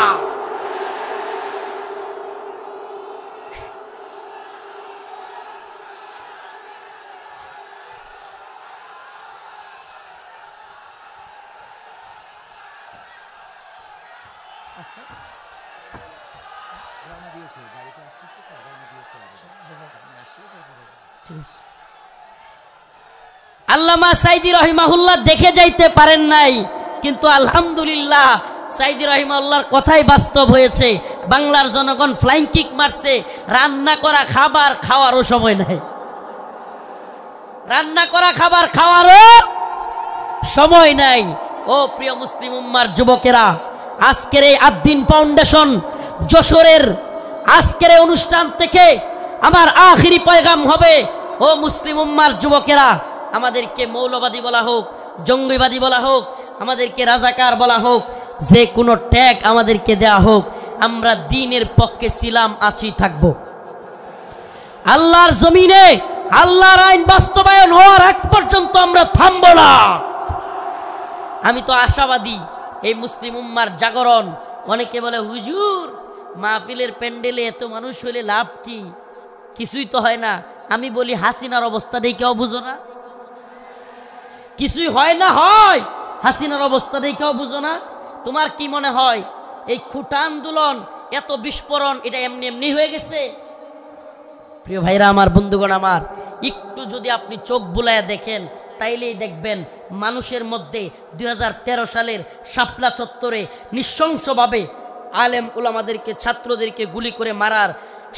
আল্লামা সাইদি রহিমাহুল্লাহ দেখে যাইতে পারেন নাই, কিন্তু আলহামদুলিল্লাহ সাইদি রহিমাহুল্লাহর কথাই বাস্তব হয়েছে। বাংলার জনগণ ফ্লাইং কিক মারছে, রান্না করা খাবার খাওয়ারও সময় নাই, রান্না করা খাবার খাওয়ারও সময় নাই। ও প্রিয় মুসলিম উম্মার যুবকেরা, আজকের এই আদ্দিন ফাউন্ডেশন যশোরের আজকের এই অনুষ্ঠান থেকে আমার আখিরি পয়গাম হবে, ও মুসলিম উম্মার যুবকেরা, আমাদেরকে মৌলবাদী বলা হোক, জঙ্গিবাদী বলা হোক, আমাদেরকে রাজাকার বলা হোক, যে কোনো ট্যাগ আমাদেরকে দেয়া হোক, আমরা দ্বীনের পক্ষে ছিলাম, আছি, থাকব। আল্লাহর জমিনে আল্লাহর আইন বাস্তবায়ন হওয়ার আগ পর্যন্ত আমরা থামব না। আমি তো আশাবাদী এই মুসলিম উম্মার জাগরণ। অনেকে বলে হুজুর মাহফিলের প্যান্ডেলে এত মানুষ হইলে লাভ কি? কিছুই তো হয় না। আমি বলি হাসিনার অবস্থা দেখেও বুঝো না? কিছুই হয় না, হয় হাসিনার অবস্থা দেখেও বুঝো না? তোমার কি মনে হয় এই খুঁটা আন্দোলন, এত বিস্ফোরণ, এটা এমনি এমনি হয়ে গেছে? প্রিয় ভাইরা আমার, বন্ধুগণ আমার, একটু যদি আপনি চোখ বুলায় দেখেন তাইলেই দেখবেন মানুষের মধ্যে 2013 সালের শাপলা চত্বরে নৃশংসভাবে আলেম উলামাদেরকে, ছাত্রদেরকে গুলি করে মারার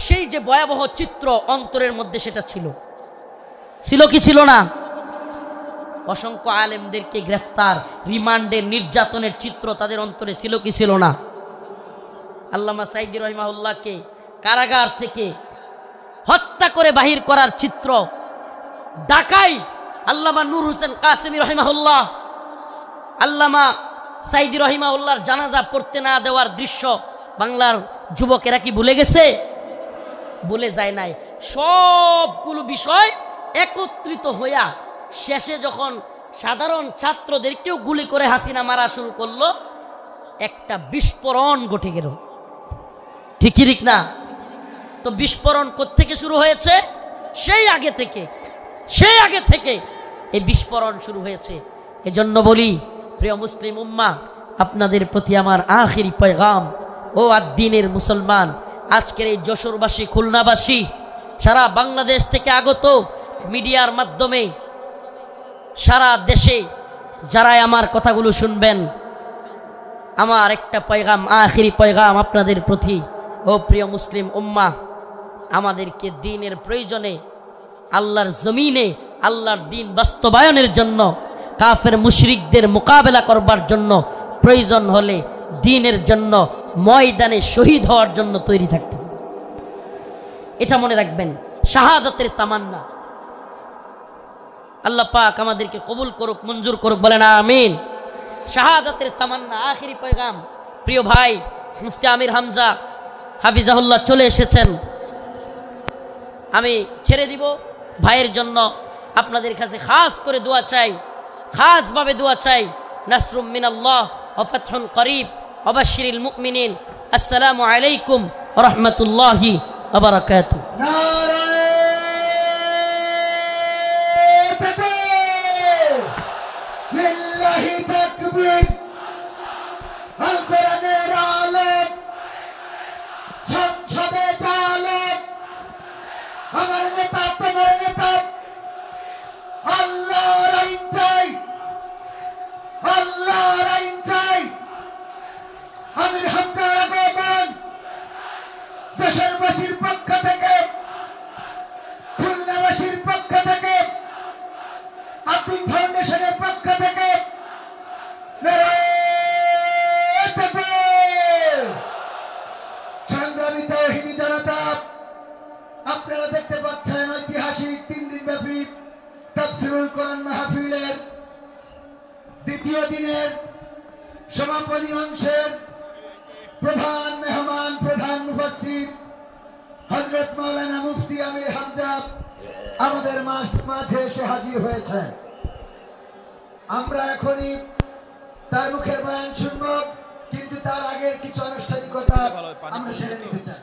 সেই যে ভয়াবহ চিত্র অন্তরের মধ্যে, সেটা ছিল কি ছিল না? অসংখ্য আলেমদেরকে গ্রেফতার, রিমান্ডের, নির্যাতনের চিত্র তাদের অন্তরে ছিল কি ছিল না? আল্লামা সাইদি রহিমাহুল্লাহকে কারাগার থেকে হত্যা করে বাহির করার চিত্র, ঢাকায় আল্লামা নূর হোসেন কাসেমি রহিমাহুল্লাহ, আল্লামা সাইদি রহিমাহুল্লাহর জানাজা পড়তে না দেওয়ার দৃশ্য বাংলার যুবকেরা কি ভুলে গেছে? ভুলে যায় নাই। সবগুলো বিষয় একত্রিত হইয়া শেষে যখন সাধারণ ছাত্রদেরকেও গুলি করে হাসিনা মারা শুরু করলো, একটা বিস্ফোরণ ঘটে গেল। ঠিক ঠিক না? তো বিস্ফোরণ কোত্থেকে শুরু হয়েছে? সেই আগে থেকে এই বিস্ফোরণ শুরু হয়েছে। এজন্য বলি প্রিয় মুসলিম উম্মা, আপনাদের প্রতি আমার আখিরি পয়গাম, ও আদ্দিনের মুসলমান, আজকের এই যশোরবাসী, খুলনাবাসী, সারা বাংলাদেশ থেকে আগত মিডিয়ার মাধ্যমে সারা দেশে যারাই আমার কথাগুলো শুনবেন, আমার একটা পয়গাম, আখিরি পয়গাম আপনাদের প্রতি। ও প্রিয় মুসলিম উম্মা, আমাদেরকে দ্বীনের প্রয়োজনে, আল্লাহর জমিনে আল্লাহর দ্বীন বাস্তবায়নের জন্য, কাফের মুশরিকদের মোকাবেলা করবার জন্য প্রয়োজন হলে দ্বীনের জন্য ময়দানে শহীদ হওয়ার জন্য তৈরি থাকতে হবে। এটা মনে রাখবেন, শাহাদাতের তামান্না। আল্লাহ পাক আমাদেরকে কবুল করুক, মঞ্জুর করুক, বলেন আমিন। শাহাদাতের তামান্না, আখিরি পয়গাম। প্রিয় ভাই মুফতি আমির হামজা হাফিজাহুল্লাহ চলে এসেছেন। আমি ছেড়ে দিব ভাইয়ের জন্য। আপনাদের কাছে খাস করে দোয়া চাই, খাসভাবে দোয়া চাই। নাসরুম মিনাল্লাহ ওয়া ফাতহুন করিব ওয়া বাশশিরিল মুমিনিন। আসসালামু আলাইকুম ওয়া রাহমাতুল্লাহি ওয়া বারাকাতুহু। লিল্লাহি তাকবীর। আল কোরআনের আলেম, সংসদে জালেম, আমার নেতা তোমার নেতা। আল্লাহর আইন চাই, আল্লাহর আইন চাই। আমির হামজা আগমন যশোরবাসীর পক্ষ থেকে, খুলনাবাসীর পক্ষ থেকে, আব্দুল ফাউন্ডেশনের পক্ষ থেকে সংগ্রামী তাওহীদি জনতা, আপনারা দেখতে পাচ্ছেন ঐতিহাসিক 3 দিন ব্যাপী তাফসীরুল কোরআন মাহফিলের দ্বিতীয় দিনের সমাপনী অংশের প্রধান মেহমান, প্রধান মুফাসসির হযরত মাওলানা মুফতি আমির হামজা আমাদের মাঝে এসে হাজির হয়েছেন। আমরা এখনই তার মুখের বয়ান শুনব, কিন্তু তার আগের কিছু আনুষ্ঠানিকতা আমরা সেরে নিতে চাই।